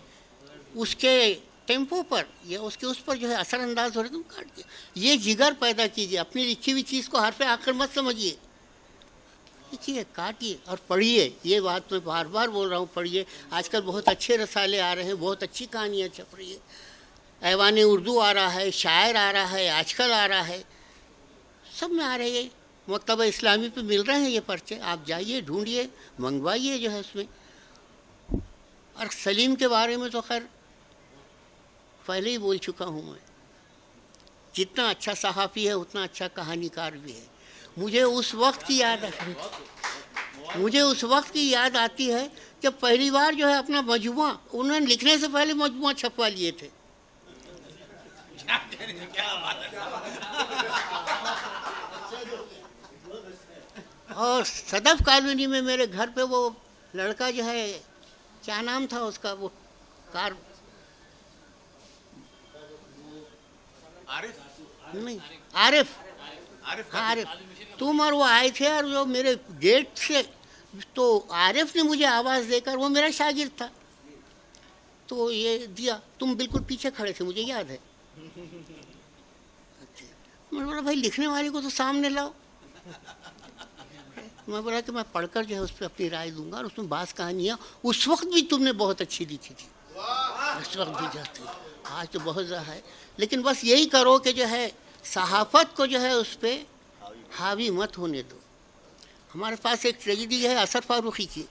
उसके टेम्पो पर या उसके उस पर जो है असरअंदाज हो रहे, तुम काट दिया। ये जिगर पैदा कीजिए, अपनी लिखी हुई चीज़ को हरफ आखिर मत समझिए, लिखिए, काटिए और पढ़िए। ये बात मैं बार बार बोल रहा हूँ, पढ़िए। आजकल बहुत अच्छे रसाले आ रहे हैं, बहुत अच्छी कहानियाँ छप रही है। ऐवान उर्दू आ रहा है, शायर आ रहा है, आजकल आ रहा है, सब में आ रहे हैं। मकतबा इस्लामी पे मिल रहे हैं ये पर्चे, आप जाइए, ढूंढिए, मंगवाइए जो है उसमें। और सलीम के बारे में तो खैर पहले ही बोल चुका हूँ मैं, जितना अच्छा सहाफ़ी है उतना अच्छा कहानीकार भी है। मुझे उस वक्त की याद आती है जब पहली बार जो है अपना मजमुआ, उन्होंने लिखने से पहले मजमुआ छपवा लिए थे। और सदफ कॉलोनी में मेरे घर पे वो लड़का जो है, क्या नाम था उसका, वो कार नहीं, आरिफ, हाँ आरिफ, तुम और वो आए थे और जो मेरे गेट से, तो आरिफ ने मुझे आवाज़ देकर, वो मेरा शागिर्द था, तो ये दिया, तुम बिल्कुल पीछे खड़े थे, मुझे याद है। मैंने बोला भाई लिखने वाले को तो सामने लाओ। मैं बोला कि मैं पढ़कर जो है उस पर अपनी राय दूंगा, और उसमें बास कहानियाँ उस वक्त भी तुमने बहुत अच्छी लिखी थी, उस वक्त भी जाती, आज तो बहुत ज़्यादा है। लेकिन बस यही करो कि जो है सहाफ़त को जो है उस पर हावी मत होने दो। हमारे पास एक ट्रेजेडी है असर फारूकी की,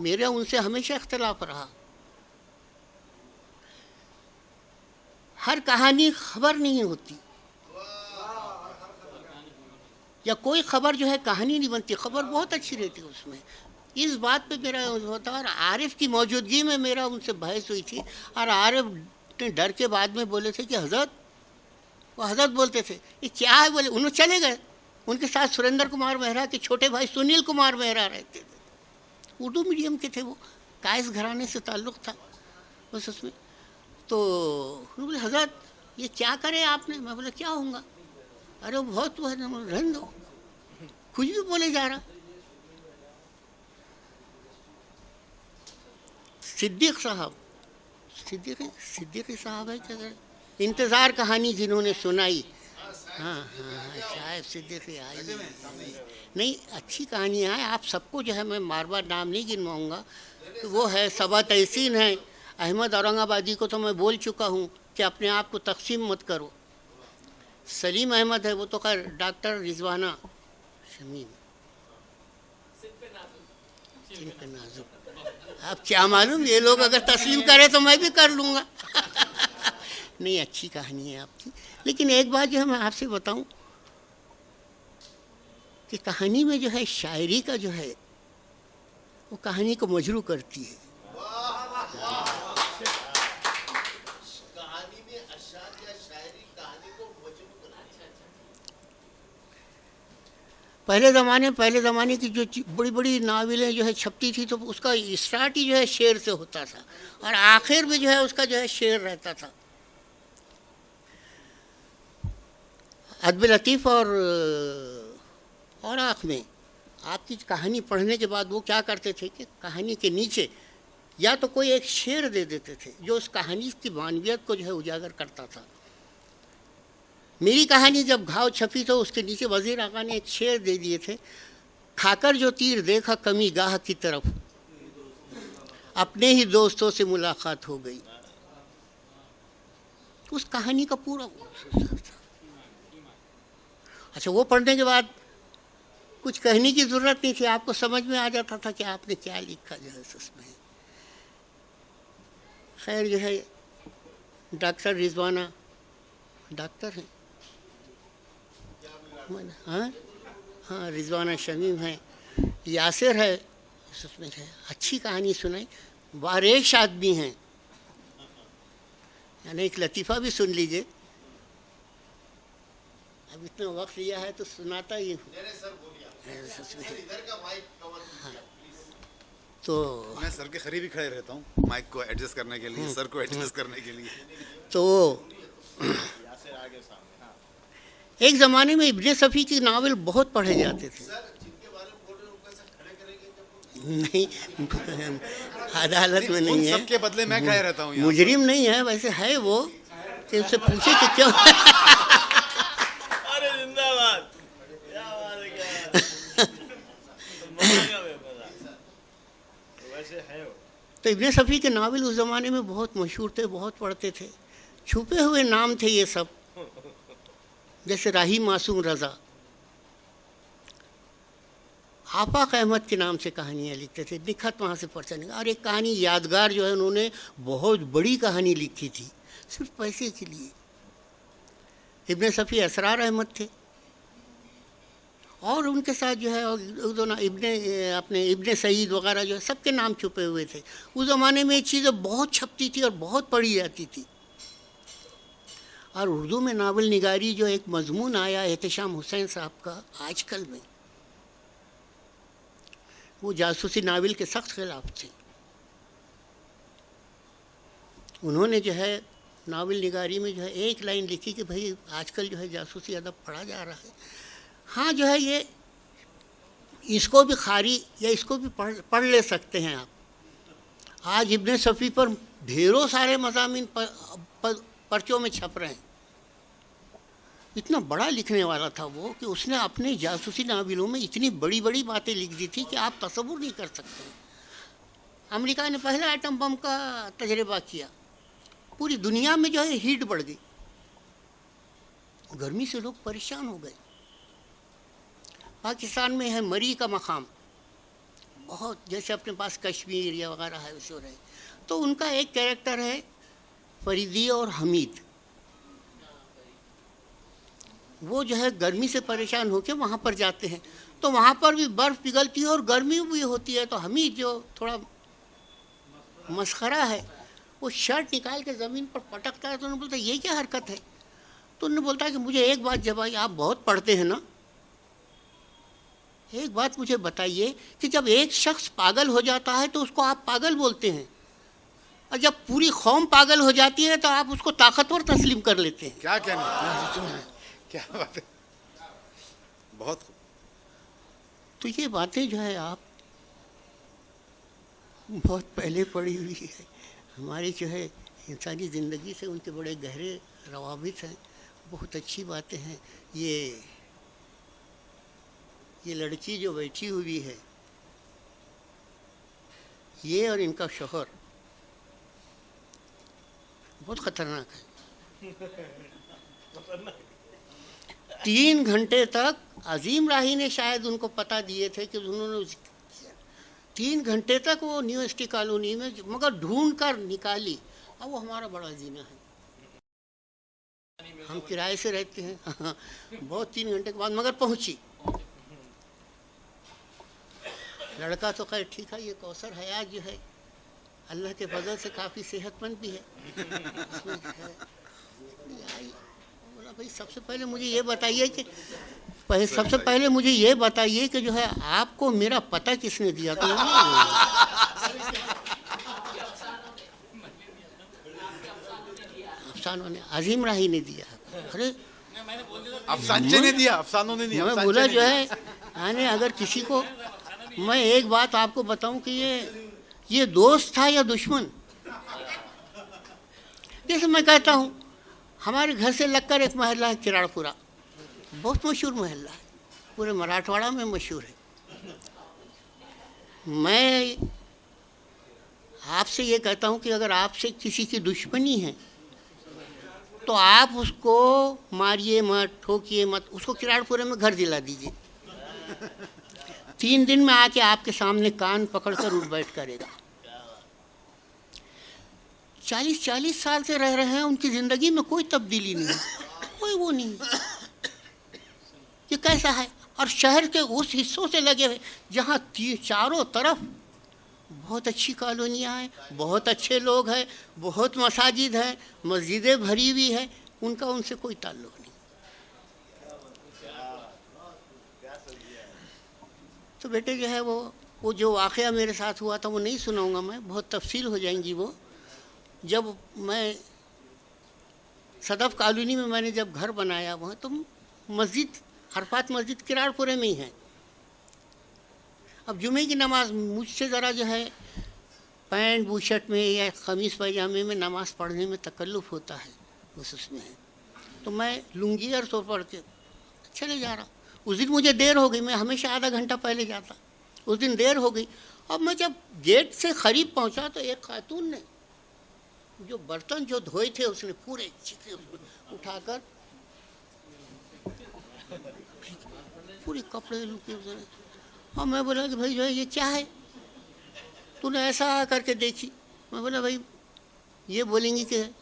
मेरा उनसे हमेशा इख्तलाफ रहा। हर कहानी खबर नहीं होती, या कोई खबर जो है कहानी नहीं बनती, खबर बहुत अच्छी रहती है उसमें। इस बात पे मेरा होता, और आरिफ की मौजूदगी में मेरा उनसे बहस हुई थी, और आरिफ ने डर के बाद में बोले थे कि हज़रत, वो हज़रत बोलते थे, ये क्या है, बोले, उन्होंने चले गए। उनके साथ सुरेंद्र कुमार मेहरा के छोटे भाई सुनील कुमार मेहरा रहते थे, उर्दू मीडियम के थे, वो कायस घराने से ताल्लुक़ था बस उसमें। तो बोले हज़रत ये क्या करें आपने? मैं बोला क्या होगा, अरे वो बहुत वो है ना, रहने दो, कुछ भी बोले जा रहा। सिद्दीक साहब, सिद्दीकी साहब है क्या, इंतज़ार कहानी जिन्होंने सुनाई, हाँ हाँ, शायद सिद्दीकी आई है। नहीं, अच्छी कहानियाँ हैं। आप सबको जो है मैं बार बार नाम नहीं गिनवाऊंगा। तो वो है सबा तहसीन है। अहमद औरंगाबादी को तो मैं बोल चुका हूँ कि अपने आप को तकसीम मत करो। सलीम अहमद है, वो तो खैर डॉक्टर रिजवाना शमीम। सिर पे नाजुक। अब क्या मालूम, ये लोग अगर तस्लीम करें तो मैं भी कर लूँगा। नहीं, अच्छी कहानी है आपकी। लेकिन एक बात जो है मैं आपसे बताऊं कि कहानी में जो है शायरी का जो है वो कहानी को मजरू करती है। कहानी में अशार या शायरी कहानी को मजबूत करती है। पहले ज़माने की जो बड़ी बड़ी नावलें जो है छपती थी तो उसका स्टार्ट ही जो है शेर से होता था और आखिर में जो है उसका जो है शेर रहता था। अदब लतीफ़ और आँख में आपकी कहानी पढ़ने के बाद वो क्या करते थे कि कहानी के नीचे या तो कोई एक शेर दे देते थे जो उस कहानी की मानवियत को जो है उजागर करता था। मेरी कहानी जब घाव छपी तो उसके नीचे वज़ीर आका ने एक शेर दे दिए थे, खाकर जो तीर देखा कमी गाह की तरफ, अपने ही दोस्तों से मुलाकात हो गई। उस कहानी का पूरा अच्छा, वो पढ़ने के बाद कुछ कहने की ज़रूरत नहीं थी, आपको समझ में आ जाता था कि आपने क्या लिखा जो है उसमें। खैर जो है डॉक्टर रिजवाना डॉक्टर हैं, हाँ हाँ, रिजवाना शमीम है, यासिर है, उसमें है अच्छी कहानी सुनाई, वारेश आदमी हैं। यानी एक लतीफ़ा भी सुन लीजिए। अब इतना वक्त लिया है तो सुनाता ही हूँ। हाँ, तो मैं सर के करीब ही खड़े रहता हूँ माइक को एडजस्ट करने के लिए, सर को एडजस्ट करने के लिए। तो एक ज़माने में इब्ने सफ़ी की नावल बहुत पढ़े जाते थे। नहीं, अदालत में नहीं है, सबके बदले मैं खड़े रहता हूँ। मुजरिम नहीं है, वैसे है वो कि उससे पूछे कि क्यों। अरे जिंदाबाद, क्या बात है, क्या वैसे है वो। तो इब्ने सफ़ी के नावल उस ज़माने में बहुत मशहूर थे, बहुत पढ़ते थे। छुपे हुए नाम थे ये सब, जैसे राही मासूम रज़ा, आफाक अहमद के नाम से कहानियाँ लिखते थे, निखत वहाँ से पर्चा निकला। और एक कहानी यादगार जो है उन्होंने बहुत बड़ी कहानी लिखी थी सिर्फ पैसे के लिए। इब्ने सफ़ी असरार अहमद थे और उनके साथ जो है इब्ने सईद वगैरह जो है सबके नाम छुपे हुए थे। उस ज़माने में ये चीज़ें बहुत छपती थी और बहुत पढ़ी जाती थी। और उर्दू में नावल निगारी जो एक मजमून आया एहतशाम हुसैन साहब का आजकल में, वो जासूसी नावल के सख्त खिलाफ थे। उन्होंने जो है नावल निगारी में जो है एक लाइन लिखी कि भाई आजकल जो है जासूसी अदब पढ़ा जा रहा है। हाँ जो है ये इसको भी खारी या इसको भी पढ़ ले सकते हैं आप। आज इब्ने सफ़ी पर ढेरों सारे मज़ामीन पर्चों में छप रहे हैं। इतना बड़ा लिखने वाला था वो कि उसने अपने जासूसी नावलों में इतनी बड़ी बड़ी बातें लिख दी थी कि आप तसव्वुर नहीं कर सकते। अमेरिका ने पहला एटम बम का तजर्बा किया, पूरी दुनिया में जो है हीट बढ़ गई, गर्मी से लोग परेशान हो गए। पाकिस्तान में है मरी का मकाम, बहुत जैसे अपने पास कश्मीर या वगैरह है वैसे रहे। तो उनका एक कैरेक्टर है फरीदी और हमीद, वो जो है गर्मी से परेशान होकर वहाँ पर जाते हैं तो वहाँ पर भी बर्फ़ पिघलती है और गर्मी भी होती है। तो हमीद जो थोड़ा मस्खरा है वो शर्ट निकाल के ज़मीन पर पटकता है। तो उन्होंने बोलता है ये क्या हरकत है? तो उन्होंने बोलता है कि मुझे एक बात जब आप बहुत पढ़ते हैं ना, एक बात मुझे बताइए कि जब एक शख्स पागल हो जाता है तो उसको आप पागल बोलते हैं, और जब पूरी कौम पागल हो जाती है तो आप उसको ताकतवर तस्लीम कर लेते हैं। क्या कहना, क्या बात है, बहुत। तो ये बातें जो है आप बहुत पहले पढ़ी हुई है, हमारी जो है इंसानी ज़िंदगी से उनके बड़े गहरे रवाबित हैं। बहुत अच्छी बातें हैं। ये लड़की जो बैठी हुई है, ये और इनका शौहर बहुत खतरनाक है। 3 घंटे तक अजीम राही ने शायद उनको पता दिए थे कि उन्होंने 3 घंटे तक वो यूनिवर्सिटी कॉलोनी में मगर ढूंढ कर निकाली। अब वो हमारा बड़ा जीना है, हम किराए से रहते हैं बहुत 3 घंटे के बाद मगर पहुंची। लड़का तो खैर ठीक है, ये कौसर हयात जो है अल्लाह के फजल से काफ़ी सेहतमंद भी है। बोला भाई सबसे पहले मुझे ये बताइए कि सबसे पहले मुझे ये बताइए कि जो है आपको मेरा पता किसने दिया? तो अफसानों ने, अजीम राही ने दिया। अरे अफसानचे ने दिया, अफसानों ने दिया। मैं बोला जो है आने अगर किसी को, मैं एक बात आपको बताऊं कि ये दोस्त था या दुश्मन। जैसे मैं कहता हूँ हमारे घर से लगकर एक मोहल्ला है किराड़पुरा, बहुत मशहूर मोहल्ला है, पूरे मराठवाड़ा में मशहूर है। मैं आपसे ये कहता हूँ कि अगर आपसे किसी की दुश्मनी है तो आप उसको मारिए मत, ठोकिए मत, उसको किराड़पुरे में घर दिला दीजिए। 3 दिन में आके आपके सामने कान पकड़कर उठ बैठ करेगा। 40 साल से रह रहे हैं, उनकी ज़िंदगी में कोई तब्दीली नहीं है, कोई वो नहीं है। ये कैसा है? और शहर के उस हिस्सों से लगे हुए जहाँ चारों तरफ बहुत अच्छी कॉलोनियाँ हैं, बहुत अच्छे लोग हैं, बहुत मसाजिद हैं, मस्जिदें भरी हुई हैं, उनका उनसे कोई ताल्लुक़ नहीं। तो बेटे जो है वो जो वाक़या मेरे साथ हुआ था वो नहीं सुनाऊंगा मैं, बहुत तफसील हो जाएंगी वो। जब मैं सदफ कॉलोनी में मैंने जब घर बनाया वहाँ, तो मस्जिद अरफात मस्जिद किराड़पुरे में ही है। अब जुमे की नमाज मुझसे ज़रा जो है पैंट बूशर्ट में या ख़मीस पैजामे में नमाज़ पढ़ने में तकल्लुफ़ होता है, बस उसमें है। तो मैं लुंगी और सो पढ़ के चले जा रहा। उस दिन मुझे देर हो गई, मैं हमेशा आधा घंटा पहले जाता, उस दिन देर हो गई। अब मैं जब गेट से करीब पहुंचा तो एक खातून ने जो बर्तन जो धोए थे उसने पूरे चिकने उठाकर पूरे कपड़े लुके उसने। और मैं बोला कि भाई जो है ये क्या है, तूने ऐसा करके देखी। मैं बोला भाई ये बोलेंगी कि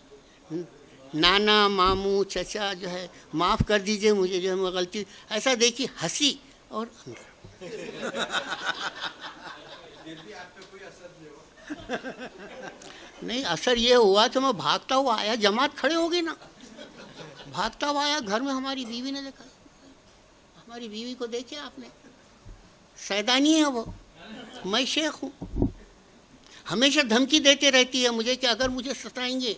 नाना मामू चचा जो है माफ़ कर दीजिए मुझे जो है मैं गलती, ऐसा देखी हंसी और अंदर नहीं असर ये हुआ कि मैं भागता हुआ आया, जमात खड़े हो गई ना, भागता हुआ आया घर में। हमारी बीवी ने देखा, हमारी बीवी को देखे आपने, सैदानी है वो, मैं शेख हूँ, हमेशा धमकी देते रहती है मुझे कि अगर मुझे सताएंगे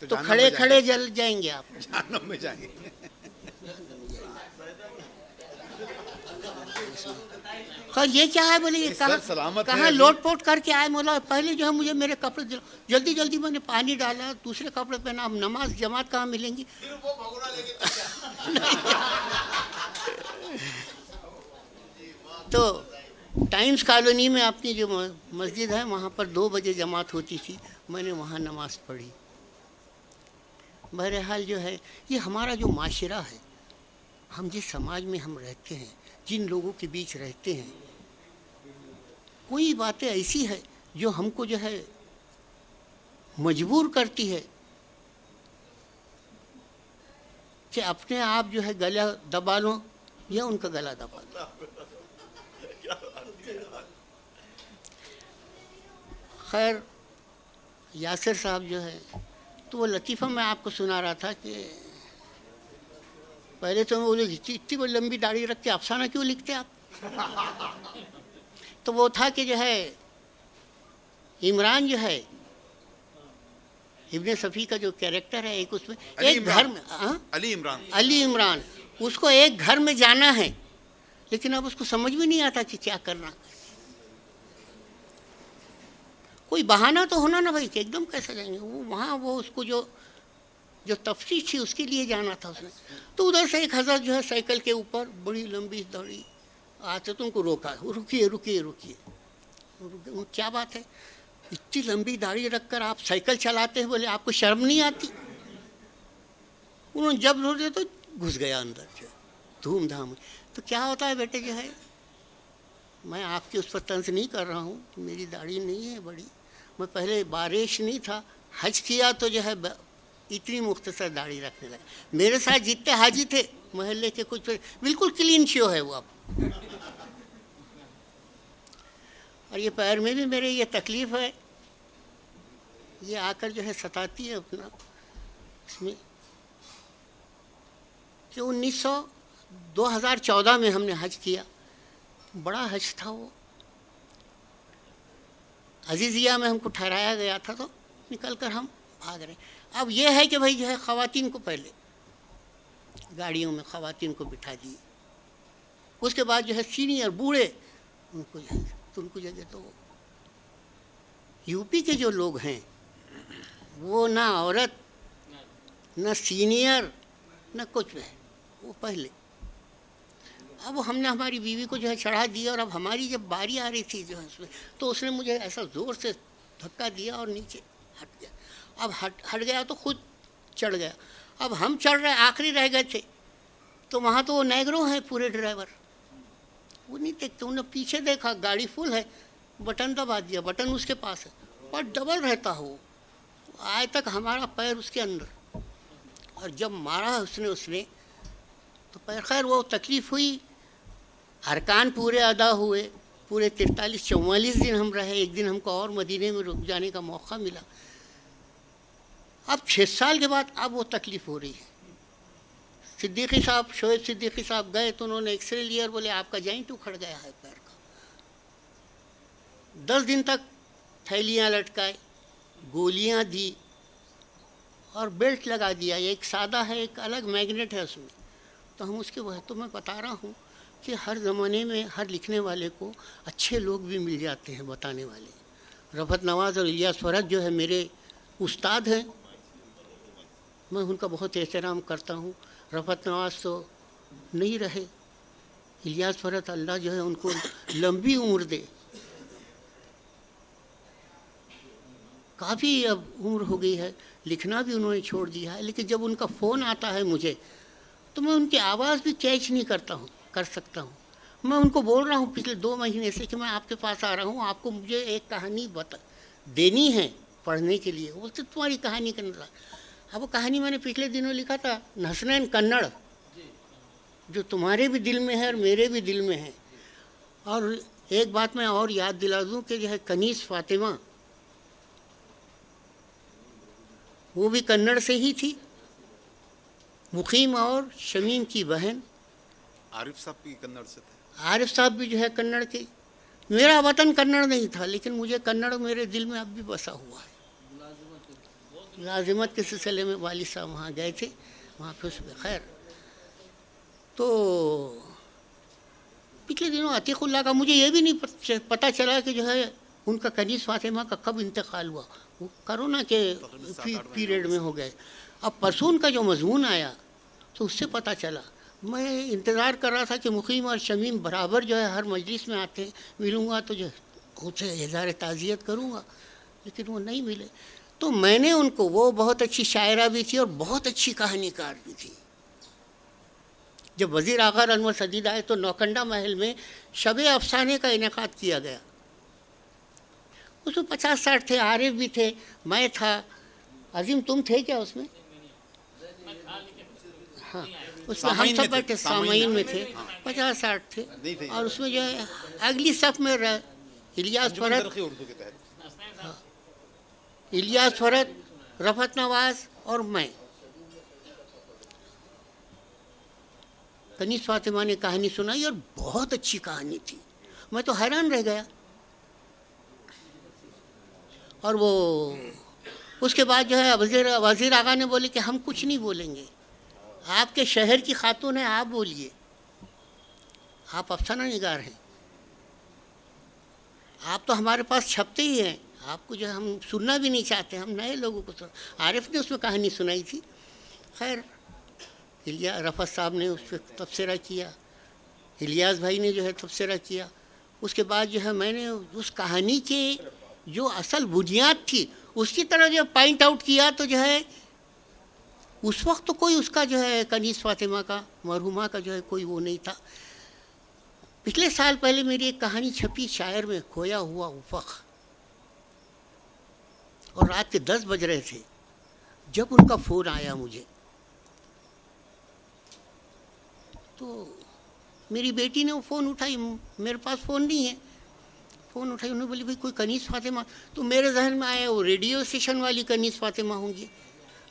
तो खड़े खड़े जल जाएंगे आप, जहन्नम में जाएंगे। ये क्या है बोले, ये कहाँ लोट पोट करके आए। बोला पहले जो है मुझे मेरे कपड़े दिलाओ। जल्दी जल्दी मैंने पानी डाला, दूसरे कपड़े पहना। अब नमाज जमात कहाँ मिलेंगी। तो टाइम्स कॉलोनी में अपनी जो मस्जिद है वहाँ पर 2 बजे जमात होती थी, मैंने वहाँ नमाज पढ़ी। बहरहाल जो है ये हमारा जो माशरा है, हम जिस समाज में हम रहते हैं, जिन लोगों के बीच रहते हैं, कोई बातें ऐसी है जो हमको जो है मजबूर करती है कि अपने आप जो है गला दबा लो या उनका गला दबा लो। खैर यासिर साहब जो है, तो वो लतीफ़ा मैं आपको सुना रहा था कि पहले तो मैं बोले इतनी बड़ी लंबी दाढ़ी रख के अफसाना क्यों लिखते आप। तो वो था कि जो है इमरान जो है इब्ने सफ़ी का जो कैरेक्टर है, एक उसमें एक घर में अली इमरान उसको एक घर में जाना है, लेकिन अब उसको समझ में नहीं आता कि क्या करना। कोई बहाना तो होना ना भाई कि एकदम कैसे जाएंगे वो वहाँ। वो उसको जो जो तफ्तीश थी उसके लिए जाना था उसने। तो उधर से एक हज़रत जो है साइकिल के ऊपर बड़ी लंबी दौड़ी आते तो उनको रोका, रुकिए रुकिए रुकिए। क्या बात है, इतनी लंबी दाढ़ी रखकर आप साइकिल चलाते हैं, बोले आपको शर्म नहीं आती? उन्होंने जब रोके तो घुस गया अंदर जो धूमधाम। तो क्या होता है बेटे जो है, मैं आपकी उस पर तंज नहीं कर रहा हूँ, मेरी दाढ़ी नहीं है बड़ी, मैं पहले बारिश नहीं था, हज किया तो जो है इतनी मुख्तसर दाढ़ी रखने लगा। मेरे साथ जितने हाजी थे मोहल्ले के कुछ बिल्कुल क्लीन शो है वो अब। और ये पैर में भी मेरे ये तकलीफ़ है, ये आकर जो है सताती है अपना इसमें। कि 2014 में हमने हज किया, बड़ा हज था वो, अजीज़िया में हमको ठहराया गया था, तो निकल कर हम भाग रहे। अब ये है कि भाई जो है ख़वातीन को पहले गाड़ियों में ख़वातीन को बिठा दिए, उसके बाद जो है सीनियर बूढ़े उनको जो है, तो उनको जगह तो यूपी के जो लोग हैं वो ना औरत ना सीनियर ना कुछ है, वो पहले। अब हमने हमारी बीवी को जो है चढ़ा दिया, और अब हमारी जब बारी आ रही थी जो है उसमें, तो उसने मुझे ऐसा ज़ोर से धक्का दिया और नीचे हट गया। अब हट गया तो खुद चढ़ गया। अब हम चढ़ रहे, आखिरी रह गए थे, तो वहाँ तो वो नेग्रो हैं पूरे ड्राइवर, वो नहीं देखते। उन्होंने पीछे देखा, गाड़ी फुल है, बटन दबा दिया, बटन उसके पास है, पर डबल रहता हो, आज तक हमारा पैर उसके अंदर, और जब मारा उसने तो पैर, खैर वो तकलीफ़ हुई, अरकान पूरे अदा हुए, पूरे 43-44 दिन हम रहे। एक दिन हमको और मदीने में रुक जाने का मौका मिला। अब 6 साल के बाद अब वो तकलीफ़ हो रही है। सिद्दीकी साहब, शोएब सिद्दीकी साहब गए तो उन्होंने एक्सरे लिया और बोले आपका जॉइंट उखड़ गया है पैर का। 10 दिन तक थैलियाँ लटकाए, गोलियाँ दी और बेल्ट लगा दिया। एक सादा है, एक अलग मैग्नेट है उसमें। तो हम उसके वह, तो मैं बता रहा हूँ कि हर ज़माने में हर लिखने वाले को अच्छे लोग भी मिल जाते हैं बताने वाले। रफ़त नवाज़ और इलियास फ़रत जो है मेरे उस्ताद हैं, मैं उनका बहुत एहतराम करता हूँ। रफ़त नवाज़ तो नहीं रहे, इलियास फ़रत अल्लाह जो है उनको लंबी उम्र दे। काफ़ी अब उम्र हो गई है, लिखना भी उन्होंने छोड़ दिया है, लेकिन जब उनका फ़ोन आता है मुझे तो मैं उनकी आवाज़ भी कैच नहीं कर सकता हूँ। मैं उनको बोल रहा हूँ पिछले 2 महीने से कि मैं आपके पास आ रहा हूँ, आपको मुझे एक कहानी देनी है पढ़ने के लिए। बोलते तुम्हारी कहानी करना। अब वो कहानी मैंने पिछले दिनों लिखा था, हसनैन कन्नड़, जो तुम्हारे भी दिल में है और मेरे भी दिल में है। और एक बात मैं और याद दिला दूँ कि जो है कनीज़ फ़ातिमा, वो भी कन्नड़ से ही थी, मुकीम और शमीम की बहन। आरिफ साहब भी कन्नड़ से थे। आरिफ साहब भी जो है कन्नड़ के। मेरा वतन कन्नड़ नहीं था, लेकिन मुझे कन्नड़ मेरे दिल में अब भी बसा हुआ है। लाजिमत के सिलसिले में वालिद साहब वहाँ गए थे, वहाँ पे उसमें खैर। तो पिछले दिनों अतीकुल्लाह का मुझे ये भी नहीं पता चला कि जो है उनका कनीज़ फ़ातिमा का कब इंतकाल हुआ। वो कोरोना के पीरियड में हो गए। अब परसों उनका जो मजमून आया तो उससे पता चला। मैं इंतज़ार कर रहा था कि मुकीम और शमीम बराबर जो है हर मजलिस में आते हैं, मिलूँगा तो जो उनसे इज़हार ताज़ियत करूँगा, लेकिन वो नहीं मिले। तो मैंने उनको, वो बहुत अच्छी शायरा भी थी और बहुत अच्छी कहानीकार भी थी। जब वज़ीर आग़ा अनवर सदीद आए तो नौकंडा महल में शब-ए अफ़साने का इनेकाद किया गया। उसमें 50-60 थे, आरिफ भी थे, मैं था। अजीम तुम थे क्या उसमें? हाँ, उसमें हम सब बैठे सामाइन में थे, 50-60 थे। और उसमें जो है अगली सफ़ में इलियास फ़रत, हाँ, इलियास फ़रत, रफ़त नवाज़ और मैं। कनीज़ फ़ातिमा ने कहानी सुनाई और बहुत अच्छी कहानी थी, मैं तो हैरान रह गया। और वो उसके बाद जो है वज़ीर आग़ा ने बोले कि हम कुछ नहीं बोलेंगे, आपके शहर की खातून है, आप बोलिए, आप अफसाना निगार हैं, आप तो हमारे पास छपते ही हैं, आपको जो है हम सुनना भी नहीं चाहते, हम नए लोगों को सुन। आरिफ ने उसमें कहानी सुनाई थी खैर रफ़त साहब ने उस पर तबसरा किया, इलियास भाई ने जो है तबसरा किया। उसके बाद जो है मैंने उस कहानी के जो असल बुनियाद थी उसकी तरह जो पॉइंट आउट किया, तो जो है उस वक्त तो कोई उसका जो है कनीज़ फातिमा का, मरहुमा का जो है कोई वो नहीं था। पिछले साल पहले मेरी एक कहानी छपी शायर में, खोया हुआ उफ़क़, और रात के 10 बज रहे थे जब उनका फ़ोन आया मुझे। तो मेरी बेटी ने वो फ़ोन उठाई, मेरे पास फ़ोन नहीं है, फ़ोन उठाई, उन्होंने बोली भाई कोई कनीज़ फातिमा। तो मेरे जहन में आया वो रेडियो स्टेशन वाली कनीज़ फातिमा होंगी।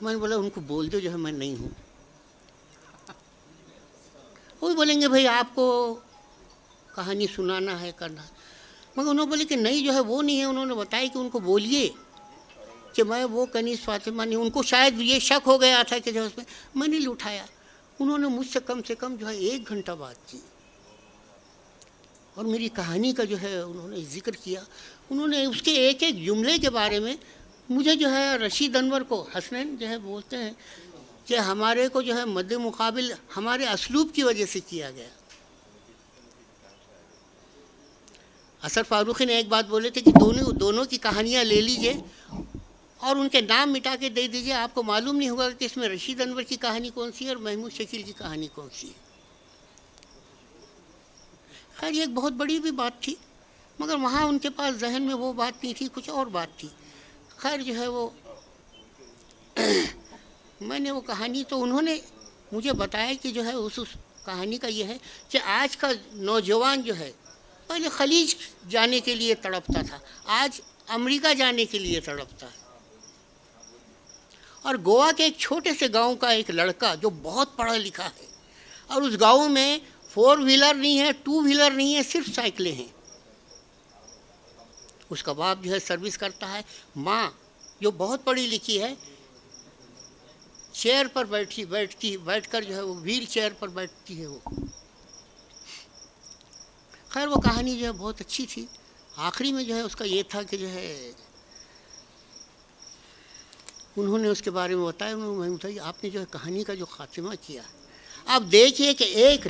मैंने बोला उनको बोल दो जो है मैं नहीं हूँ। वो बोलेंगे भाई आपको कहानी सुनाना है, करना है। मगर उन्होंने बोले कि नहीं जो है वो नहीं है। उन्होंने बताया कि उनको बोलिए कि मैं वो कनीज़ फातिमा नहीं। उनको शायद ये शक हो गया था कि जो उसमें मैंने नहीं उठाया। उन्होंने मुझसे कम से कम जो है 1 घंटा बात की और मेरी कहानी का जो है उन्होंने जिक्र किया। उन्होंने उसके एक एक जुमले के बारे में मुझे जो है रशीद अनवर को, हसनैन जो है बोलते हैं कि हमारे को जो है मद्दे मुकाबिल हमारे असलूब की वजह से किया गया। असर फारूकी ने एक बात बोले थे कि दोनों की कहानियाँ ले लीजिए और उनके नाम मिटा के दे दीजिए, आपको मालूम नहीं होगा कि इसमें रशीद अनवर की कहानी कौन सी है और महमूद शकील की कहानी कौन सी है। खैर ये एक बहुत बड़ी भी बात थी, मगर वहाँ उनके पास जहन में वो बात नहीं थी, कुछ और बात थी। खैर जो है वो मैंने वो कहानी, तो उन्होंने मुझे बताया कि जो है उस कहानी का ये है कि आज का नौजवान जो है पहले खलीज जाने के लिए तड़पता था, आज अमेरिका जाने के लिए तड़पता है। और गोवा के एक छोटे से गांव का एक लड़का जो बहुत पढ़ा लिखा है और उस गांव में 4 व्हीलर नहीं है, 2 व्हीलर नहीं है, सिर्फ साइकिलें हैं। उसका बाप जो है सर्विस करता है, माँ जो बहुत पढ़ी लिखी है चेयर पर बैठकर जो है वो व्हील चेयर पर बैठती है वो। खैर वो कहानी जो है बहुत अच्छी थी। आखिरी में जो है उसका ये था कि जो है उन्होंने उसके बारे में बताया, उन्होंने बताया आपने जो है कहानी का जो खात्मा किया, आप देखिए कि एक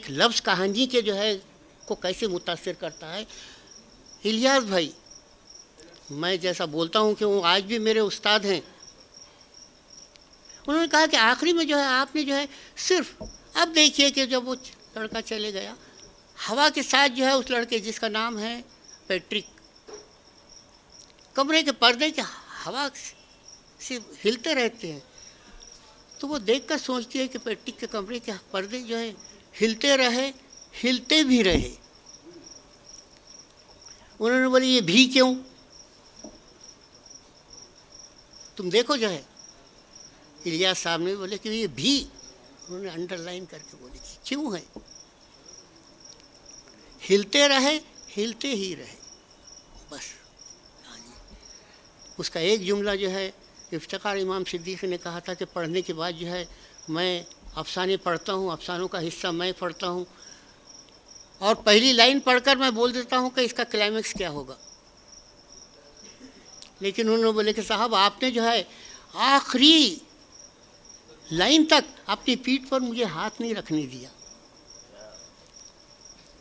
लफ्ज़ कहानी के जो है को कैसे मुतासिर करता है। इलियास भाई, मैं जैसा बोलता हूँ कि वो आज भी मेरे उस्ताद हैं, उन्होंने कहा कि आखिरी में जो है आपने जो है सिर्फ, अब देखिए कि जब वो लड़का चले गया, हवा के साथ जो है उस लड़के जिसका नाम है पैट्रिक, कमरे के पर्दे के हवा से हिलते रहते हैं। तो वो देखकर सोचती है कि पैट्रिक के कमरे के पर्दे जो है हिलते रहे, हिलते भी रहे। उन्होंने बोले ये भी क्यों, तुम देखो जो है। इलियास साहब ने बोले कि ये भी, उन्होंने अंडरलाइन करके बोले कि क्यों है, हिलते रहे, हिलते ही रहे, बस। उसका एक जुमला जो है इफ्तिखार इमाम सिद्दीक़ी ने कहा था कि पढ़ने के बाद जो है मैं अफसाने पढ़ता हूँ, अफसानों का हिस्सा मैं पढ़ता हूँ और पहली लाइन पढ़कर मैं बोल देता हूँ कि इसका क्लाइमेक्स क्या होगा। लेकिन उन्होंने बोले कि साहब आपने जो है आखिरी लाइन तक अपनी पीठ पर मुझे हाथ नहीं रखने दिया।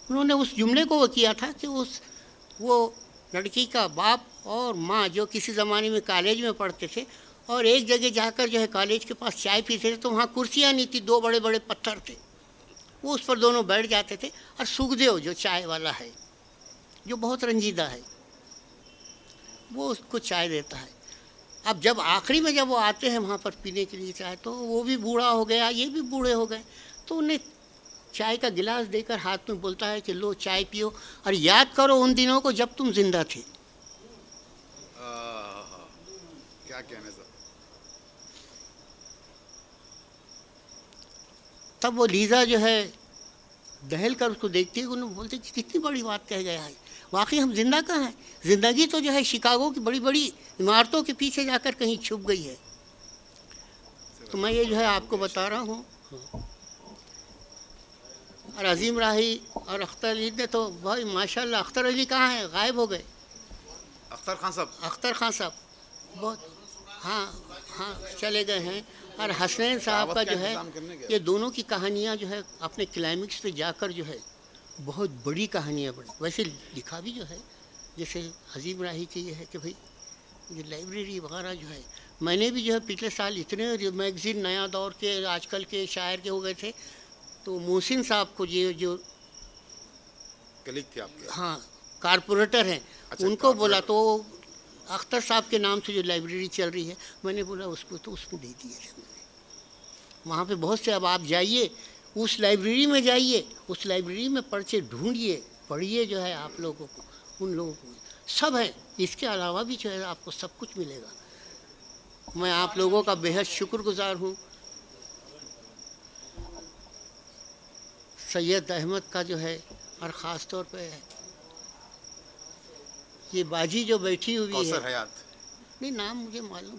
उन्होंने उस जुमले को वो किया था कि वो लड़की का बाप और माँ जो किसी ज़माने में कॉलेज में पढ़ते थे और एक जगह जाकर जो है कॉलेज के पास चाय पीते थे, तो वहाँ कुर्सियाँ नहीं थी, 2 बड़े बड़े पत्थर थे, वो उस पर दोनों बैठ जाते थे और सुखदेव जो चाय वाला है, जो बहुत रंजीदा है, वो उसको चाय देता है। अब जब आखिरी में जब वो आते हैं वहाँ पर पीने के लिए चाय, तो वो भी बूढ़ा हो गया, ये भी बूढ़े हो गए, तो उन्हें चाय का गिलास देकर हाथ में बोलता है कि लो चाय पियो और याद करो उन दिनों को जब तुम जिंदा थे। क्या कहने सर। तब वो लीज़ा जो है दहल कर उसको देखती है, उन्हें बोलते कि कितनी बड़ी बात कह गया है, वाकई हम जिंदा कहाँ हैं, ज़िंदगी तो जो है शिकागो की बड़ी बड़ी इमारतों के पीछे जाकर कहीं छुप गई है। तो मैं ये जो है आपको बता रहा हूँ। और अजीम राही और अख्तर अली ने तो भाई माशाल्लाह, अख्तर अली कहाँ हैं, गायब हो गए। अख्तर खान साहब बहुत, हाँ हाँ चले गए हैं। और हसनैन साहब का जो है, ये दोनों की कहानियाँ जो है अपने क्लाइमेक्स पे जाकर जो है बहुत बड़ी कहानियाँ बनी। वैसे लिखा भी जो है, जैसे अजीम राही की ये है कि भाई ये लाइब्रेरी वगैरह जो है, मैंने भी जो है पिछले साल इतने जो मैगज़ीन नया दौर के आजकल के शायर के हो गए थे, तो मोहसिन साहब को जो कलीग थे आपके? हाँ कारपोरेटर हैं, अच्छा, उनको बोला तो अख्तर साहब के नाम से जो लाइब्रेरी चल रही है, मैंने बोला उसको तो उसमें दे दिया है मैंने। वहाँ पे बहुत से, अब आप जाइए उस लाइब्रेरी में, जाइए उस लाइब्रेरी में पर्चे ढूंढिए, पढ़िए जो है आप लोगों को, उन लोगों को सब है। इसके अलावा भी जो है आपको सब कुछ मिलेगा। मैं आप लोगों का बेहद शुक्रगुजार हूँ। सैयद अहमद का जो है, और ख़ास तौर पे ये बाजी जो बैठी हुई है, कौसर हयात। नहीं नाम मुझे मालूम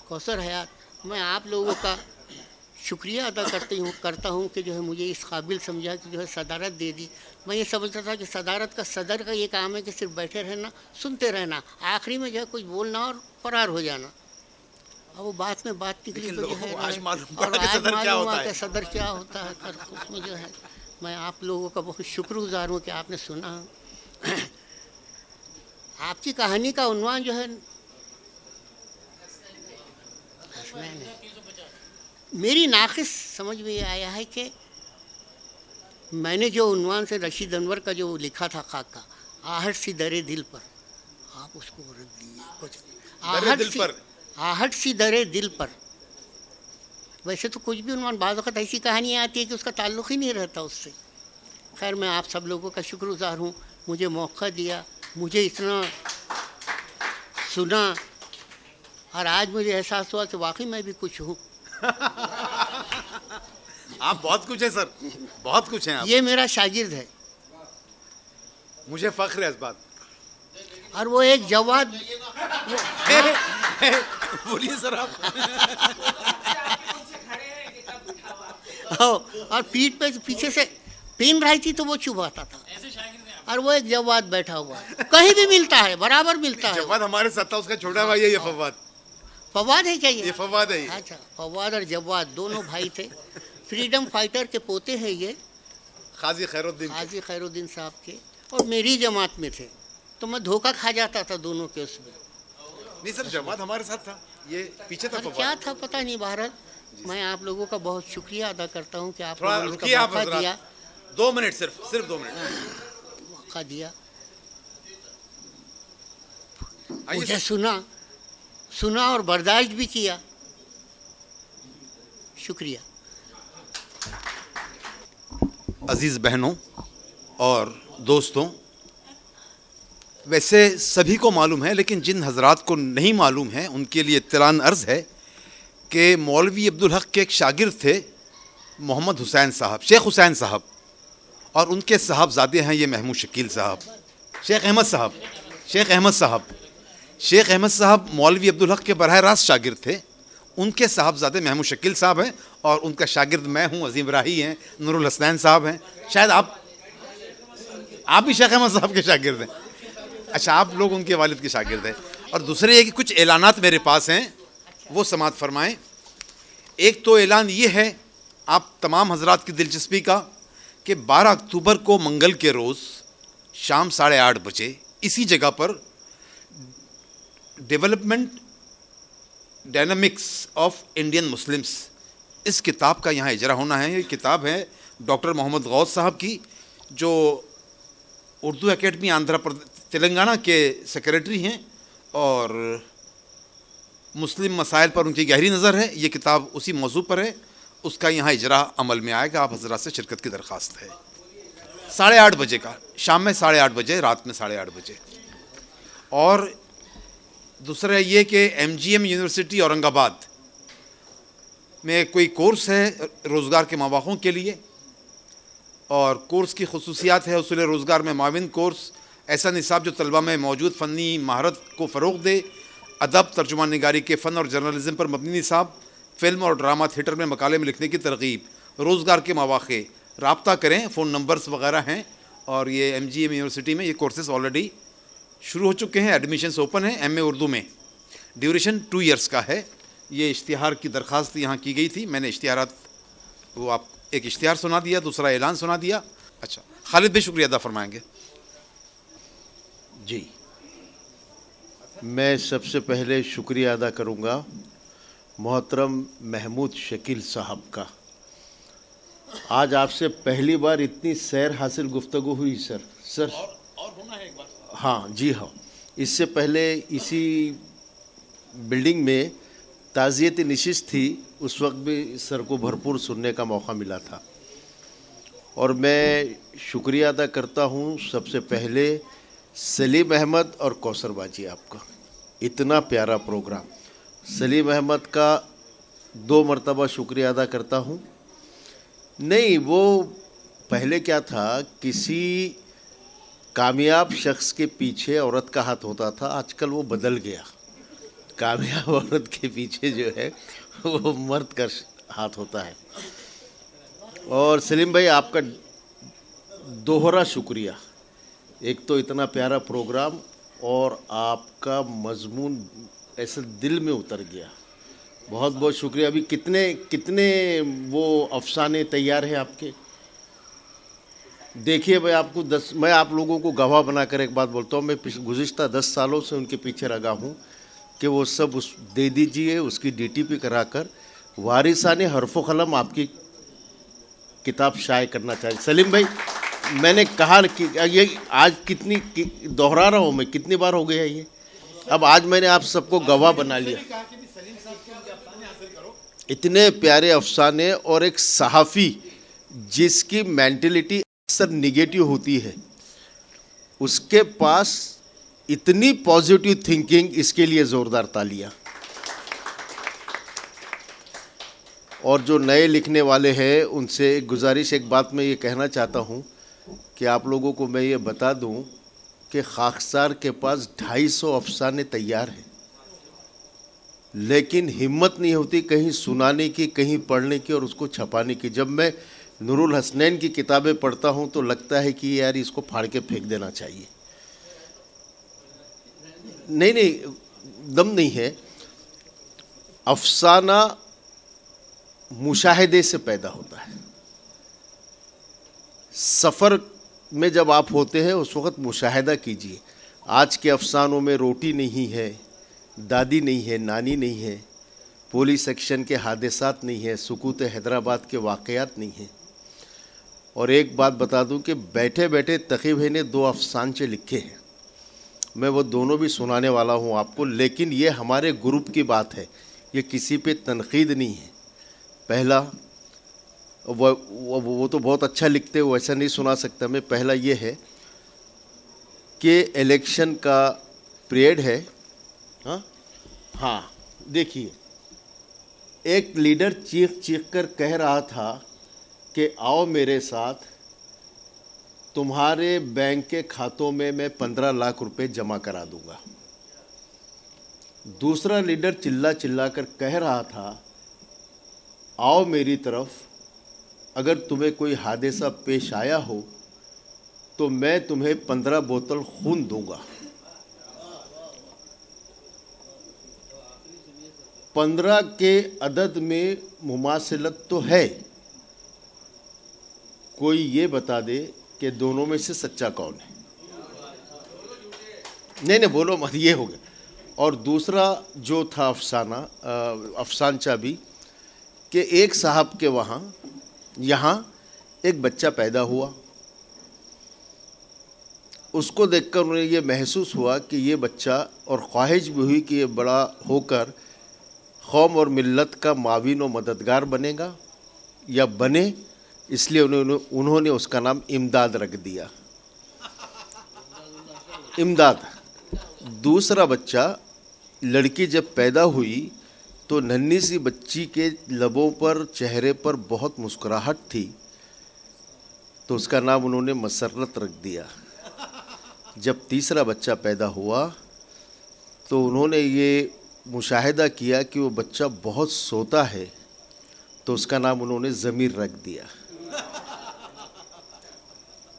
कौसर हयात, मैं आप लोगों का शुक्रिया अदा करता हूँ कि जो है मुझे इस काबिल समझा कि जो है सदारत दे दी। मैं ये समझता था कि सदारत का सदर का ये काम है कि सिर्फ बैठे रहना, सुनते रहना, आखिरी में जो है कुछ बोलना और फरार हो जाना। अब वो बात में बात निकली तो जो है, आज मालूम और आज सदर क्या मालूम होता हुआ है। कि सदर क्या होता है। उसमें जो है मैं आप लोगों का बहुत शुक्रगुजार हूँ कि आपने सुना। आपकी कहानी का उन्वान जो है हसनैन है। मेरी नाक़िस समझ में ये आया है कि मैंने जो उन्वान से रशीद अनवर का जो लिखा था खाका, आहट सी दरे दिल पर, आप उसको रख दीजिए कुछ, आहट सी दरे दिल पर। वैसे तो कुछ भी उन्वान, बाज़ वक़्त ऐसी कहानियाँ आती है कि उसका ताल्लुक़ ही नहीं रहता उससे। खैर मैं आप सब लोगों का शुक्रगुजार हूँ, मुझे मौका दिया, मुझे इतना सुना, और आज मुझे एहसास हुआ कि वाकई मैं भी कुछ हूँ। आप बहुत कुछ है सर, बहुत कुछ हैं आप। ये मेरा शागिर्द है, मुझे फख्र है इस बात। और वो एक जवाद, बोलिए सर आप। और पीठ पे पीछे से पेन रही थी तो वो चुभाता था, और वो एक जवाद बैठा हुआ है, कहीं भी मिलता है, बराबर मिलता है। जवाद हमारे साथ था, उसका छोटा भाई है ये फवाद। फवाद है क्या ये फवाद है ये। अच्छा, फवाद और जवाद दोनों भाई थे, फ्रीडम फाइटर के पोते हैं ये, काजी खैरुद्दीन। काजी खैरुद्दीन साहब के, और मेरी जमात में थे, तो मैं धोखा खा जाता था दोनों के उसमें। नहीं सर, जमात हमारे साथ था, ये पीछे था फवाद। क्या था पता नहीं। बहरहाल मैं आप लोगों का बहुत शुक्रिया अदा करता हूँ कि आप थोड़ा लोगों ने रुकिए आप मौका दिया, हजरात, 2 मिनट सिर्फ 2 मिनट मौका दिया, आइए मुझे सर। सुना और बर्दाश्त भी किया। शुक्रिया। अजीज़ बहनों और दोस्तों, वैसे सभी को मालूम है, लेकिन जिन हजरात को नहीं मालूम है उनके लिए इत्तलान अर्ज़ है कि मौलवी अब्दुल हक के एक शागिर्द थे मोहम्मद हुसैन साहब, शेख हुसैन साहब, और उनके साहबजादे हैं ये महमूद शकील साहब, शेख अहमद साहब। शेख अहमद साहब मौलवी अब्दुल हक के बरह रास्त शागिर्द थे, उनके साहबजादे महमूद शकील साहब हैं, और उनका शागिर्द मैं हूँ, अजीम राही हैं, नूरुल हसनैन साहब हैं। शायद आप भी शेख अहमद साहब के शागिर्द हैं। अच्छा, आप लोग उनके वालिद के शागिर्द हैं। और दूसरे ये कि कुछ ऐलानात मेरे पास हैं, वो समाअत फरमाएँ। एक तो ऐलान ये है आप तमाम हजरात की दिलचस्पी का कि 12 अक्टूबर को मंगल के रोज़ शाम 8:30 बजे इसी जगह पर development dynamics of Indian Muslims, इस किताब का यहाँ इजरा होना है। ये किताब है डॉक्टर मोहम्मद गौस साहब की, जो उर्दू एकेडमी आंध्र प्रदेश तेलंगाना के सेक्रेटरी हैं, और मुस्लिम मसाइल पर उनकी गहरी नज़र है। ये किताब उसी मौजू पर है, उसका यहाँ इजरा अमल में आएगा। आप हजरात से शिरकत की दरख्वास्त है। 8:30 बजे का, शाम में 8:30 बजे, रात में 8:30 बजे। और दूसरा ये कि MGM यूनिवर्सिटी औरंगाबाद में कोई कोर्स है रोज़गार के मौक़ों के लिए, और कोर्स की खुसूसियात है उसूल रोज़गार में माविन कोर्स, ऐसा निसाब जो तलबा में मौजूद फ़नी महारत को फ़रोग़ दे, अदब, तर्जुमान निगारी के फ़न और जर्नलिज़म पर मबनी निसाब, फ़िल्म और ड्रामा थिएटर में मकाले में लिखने की तरग़ीब, रोज़गार के मौक़े, राब्ता करें, फ़ोन नंबर्स वगैरह हैं। और ये MGM यूनिवर्सिटी में ये कोर्सेज़ ऑलरेडी शुरू हो चुके हैं, एडमिशन्स ओपन हैं। MA उर्दू में ड्यूरेशन 2 इयर्स का है। ये इश्तिहार की दरख्वास्त यहाँ की गई थी, मैंने इश्तिहारात वो आप एक इश्तिहार सुना दिया, दूसरा ऐलान सुना दिया। अच्छा, खालिद भाई शुक्रिया अदा फरमाएंगे। जी, मैं सबसे पहले शुक्रिया अदा करूँगा मोहतरम महमूद शकील साहब का। आज आपसे पहली बार इतनी सैर हासिल गुफ्तगू हुई सर। और होना है एक बार। हाँ जी हाँ, इससे पहले इसी बिल्डिंग में ताज़ियत नशिस्त थी, उस वक्त भी सर को भरपूर सुनने का मौका मिला था। और मैं शुक्रिया अदा करता हूँ सबसे पहले सलीम अहमद और कौसर बाजी आपका, इतना प्यारा प्रोग्राम। सलीम अहमद का 2 मरतबा शुक्रिया अदा करता हूँ। नहीं, वो पहले क्या था, किसी कामयाब शख्स के पीछे औरत का हाथ होता था, आजकल वो बदल गया। कामयाब औरत के पीछे जो है वो मर्द का हाथ होता है। और सलीम भाई आपका दोहरा शुक्रिया, एक तो इतना प्यारा प्रोग्राम और आपका मजमून ऐसे दिल में उतर गया, बहुत बहुत शुक्रिया। अभी कितने कितने वो अफसाने तैयार हैं आपके। देखिए मैं आपको मैं आप लोगों को गवाह बनाकर एक बात बोलता हूँ, मैं गुज़िश्ता 10 सालों से उनके पीछे लगा हूँ कि वो सब उस दे दीजिए, उसकी DTP कराकर वारिसाने हरफ़ो क़लम आपकी किताब शाये करना चाहिए। सलीम भाई, मैंने कहा कि ये आज दोहरा रहा हूँ मैं, कितनी बार हो गया ये, अब आज मैंने आप सबको गवाह बना लिया। इतने प्यारे अफसाने और एक सहाफ़ी जिसकी मेंटलिटी अक्सर निगेटिव होती है, उसके पास इतनी पॉजिटिव थिंकिंग, इसके लिए ज़ोरदार तालियां। और जो नए लिखने वाले हैं उनसे एक गुजारिश, एक बात मैं ये कहना चाहता हूँ कि आप लोगों को मैं ये बता दूँ कि खाकसार के पास 250 अफसाने तैयार हैं, लेकिन हिम्मत नहीं होती कहीं सुनाने की, कहीं पढ़ने की और उसको छपाने की। जब मैं नूरुल हसनैन की किताबें पढ़ता हूँ तो लगता है कि यार इसको फाड़ के फेंक देना चाहिए। नहीं, दम नहीं है। अफसाना मुशाहिदे से पैदा होता है। सफ़र में जब आप होते हैं उस वक़्त मुशाहिदा कीजिए। आज के अफसानों में रोटी नहीं है, दादी नहीं है, नानी नहीं है, पुलिस एक्शन के हादसात नहीं है, सुकूत हैदराबाद के वाक़यात नहीं हैं। और एक बात बता दूं कि बैठे बैठे तक़ी भाई ने 2 अफसानचे लिखे हैं, मैं वो दोनों भी सुनाने वाला हूं आपको, लेकिन ये हमारे ग्रुप की बात है, ये किसी पे तनकीद नहीं है। पहला वो तो बहुत अच्छा लिखते हैं, वो ऐसा नहीं सुना सकता मैं। पहला ये है कि इलेक्शन का पीरियड है। हाँ, देखिए, एक लीडर चीख चीख कर कह रहा था कि आओ मेरे साथ, तुम्हारे बैंक के खातों में मैं 15 लाख रुपए जमा करा दूंगा। दूसरा लीडर चिल्ला चिल्ला कर कह रहा था, आओ मेरी तरफ, अगर तुम्हें कोई हादसा पेश आया हो तो मैं तुम्हें 15 बोतल खून दूंगा। 15 के अदद में मुमासिलत तो है, कोई ये बता दे कि दोनों में से सच्चा कौन है। नहीं बोलो मत, ये हो गया। और दूसरा जो था अफसानचा भी, कि एक साहब के यहाँ एक बच्चा पैदा हुआ, उसको देखकर उन्हें ये महसूस हुआ कि ये बच्चा, और ख्वाहिश भी हुई कि ये बड़ा होकर कौम और मिल्लत का माविन और मददगार बनेगा या बने, इसलिए उन्होंने उसका नाम इमदाद रख दिया। इमदाद। दूसरा बच्चा, लड़की जब पैदा हुई तो नन्ही सी बच्ची के लबों पर, चेहरे पर बहुत मुस्कुराहट थी, तो उसका नाम उन्होंने मसर्रत रख दिया। जब तीसरा बच्चा पैदा हुआ तो उन्होंने ये मुशाहिदा किया कि वो बच्चा बहुत सोता है, तो उसका नाम उन्होंने ज़मीर रख दिया।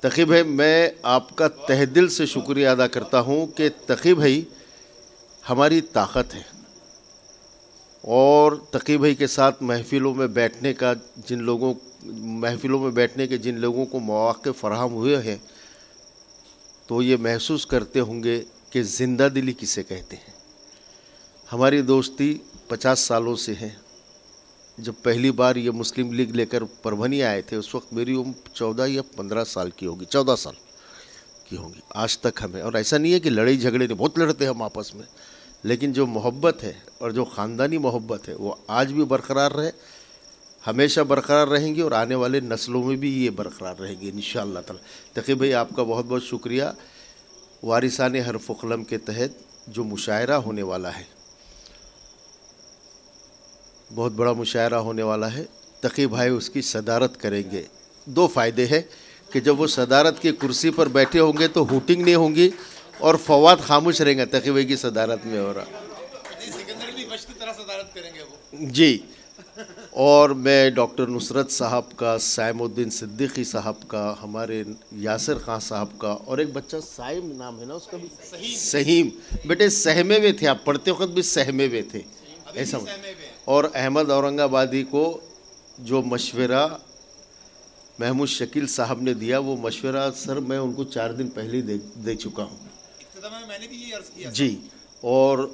तक़ी भाई, मैं आपका तहे दिल से शुक्रिया अदा करता हूँ कि तक़ी भाई हमारी ताकत है। और तकी भाई के साथ महफ़िलों में बैठने के जिन लोगों को मौक़े फ़राहम हुए हैं, तो ये महसूस करते होंगे कि ज़िंदा दिली किसे कहते हैं। हमारी दोस्ती 50 सालों से है। जब पहली बार ये मुस्लिम लीग लेकर परभनी आए थे, उस वक्त मेरी उम्र 14 या 15 साल की होगी, 14 साल की होगी। आज तक हमें, और ऐसा नहीं है कि लड़ाई झगड़े नहीं, बहुत लड़ते हैं हम आपस में, लेकिन जो मोहब्बत है और जो ख़ानदानी मोहब्बत है वो आज भी बरकरार रहे, हमेशा बरकरार रहेंगी और आने वाले नस्लों में भी ये बरकरार रहेंगी इंशाअल्लाह ताला। तकी भाई आपका बहुत बहुत शुक्रिया। वारिसाने हर्फ़ क़लम के तहत जो मुशायरा होने वाला है, बहुत बड़ा मुशायरा होने वाला है, तकी भाई उसकी सदारत करेंगे। 2 फ़ायदे हैं कि जब वो सदारत की कुर्सी पर बैठे होंगे तो हूटिंग नहीं होंगी और फवाद खामोश रहेंगे। तकी भाई की सदारत में हो रहा जी। और मैं डॉक्टर नुसरत साहब का, सैमुद्दीन सिद्दीकी साहब का, हमारे यासिर खां साहब का, और एक बच्चा साइम नाम है ना उसका भी, सहीम, बेटे सहमे हुए थे, आप पढ़ते वक्त भी सहमे हुए थे ऐसा। और अहमद औरंगाबादी को जो मशवरा महमूद शकील साहब ने दिया, वो मशवरा सर मैं उनको 4 दिन पहले ही दे चुका हूँ। मैंने भी ये अर्ज़ किया जी। और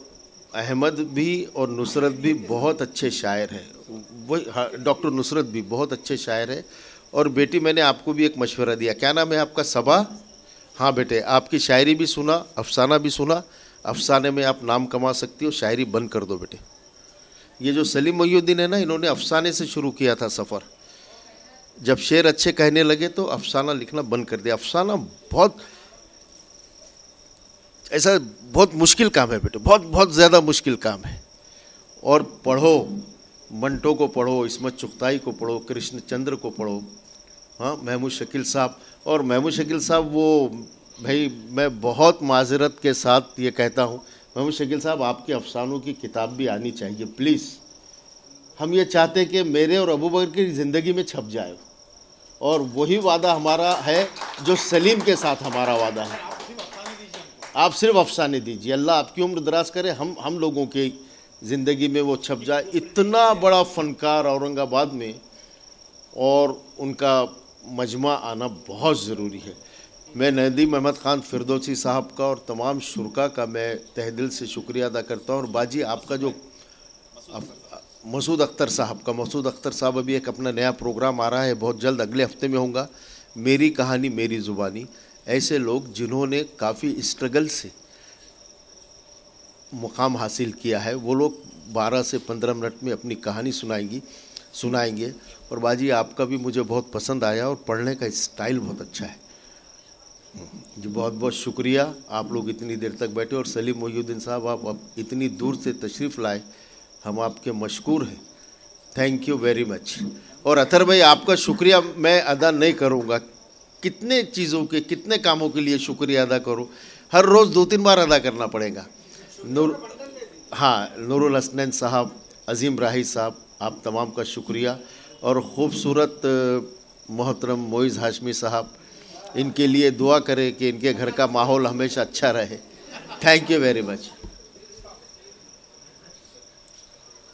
अहमद भी और नुसरत भी बहुत अच्छे शायर हैं, वही डॉक्टर नुसरत भी बहुत अच्छे शायर है। और बेटी मैंने आपको भी एक मशवरा दिया, क्या नाम है आपका? सबा। हाँ बेटे, आपकी शायरी भी सुना, अफसाना भी सुना, अफसाने में आप नाम कमा सकती हो, शायरी बंद कर दो बेटे। ये जो सलीम मोहिउद्दीन है ना, इन्होंने अफसाने से शुरू किया था सफ़र, जब शेर अच्छे कहने लगे तो अफसाना लिखना बंद कर दिया। अफसाना बहुत मुश्किल काम है बेटे, बहुत ज़्यादा मुश्किल काम है। और पढ़ो, मंटो को पढ़ो, इस्मत चुगताई को पढ़ो, कृष्ण चंद्र को पढ़ो, हाँ महमूद शकील साहब। और महमूद शकील साहब वो भाई मैं बहुत माजरत के साथ ये कहता हूँ, महमूद शकील साहब आपके अफसानों की किताब भी आनी चाहिए प्लीज़। हम ये चाहते कि मेरे और अबू बकर की ज़िंदगी में छप जाए, और वही वादा हमारा है जो सलीम के साथ हमारा वादा है। आप सिर्फ अफसाने दीजिए, अल्लाह आपकी उम्र दराज करे, हम लोगों की ज़िंदगी में वो छप जाए। इतना बड़ा फ़नकार औरंगाबाद में, और उनका मजमा आना बहुत ज़रूरी है। मैं नदीम अहमद ख़ान फिरदौसी साहब का और तमाम शुरका का मैं तहे दिल से शुक्रिया अदा करता हूँ। और बाजी आपका जो मसूद अख्तर साहब अभी एक अपना नया प्रोग्राम आ रहा है, बहुत जल्द अगले हफ्ते में होगा, मेरी कहानी मेरी ज़ुबानी। ऐसे लोग जिन्होंने काफ़ी स्ट्रगल से मुकाम हासिल किया है, वो लोग 12 से 15 मिनट में अपनी कहानी सुनाएंगे। और बाजी आपका भी मुझे बहुत पसंद आया, और पढ़ने का स्टाइल बहुत अच्छा है जी। बहुत बहुत शुक्रिया, आप लोग इतनी देर तक बैठे। और सलीम मोहिउद्दीन साहब, आप इतनी दूर से तशरीफ़ लाए, हम आपके मशकूर हैं, थैंक यू वेरी मच। और अतर भाई आपका शुक्रिया मैं अदा नहीं करूँगा, कितने चीज़ों के, कितने कामों के लिए शुक्रिया अदा करूँ, हर रोज़ 2-3 बार अदा करना पड़ेगा। नूरुल हसनैन साहब, अज़ीम राही साहब, आप तमाम का शुक्रिया। और ख़ूबसूरत मोहतरम मोइज़ हाशमी साहब, इनके लिए दुआ करें कि इनके घर का माहौल हमेशा अच्छा रहे। Thank you very much.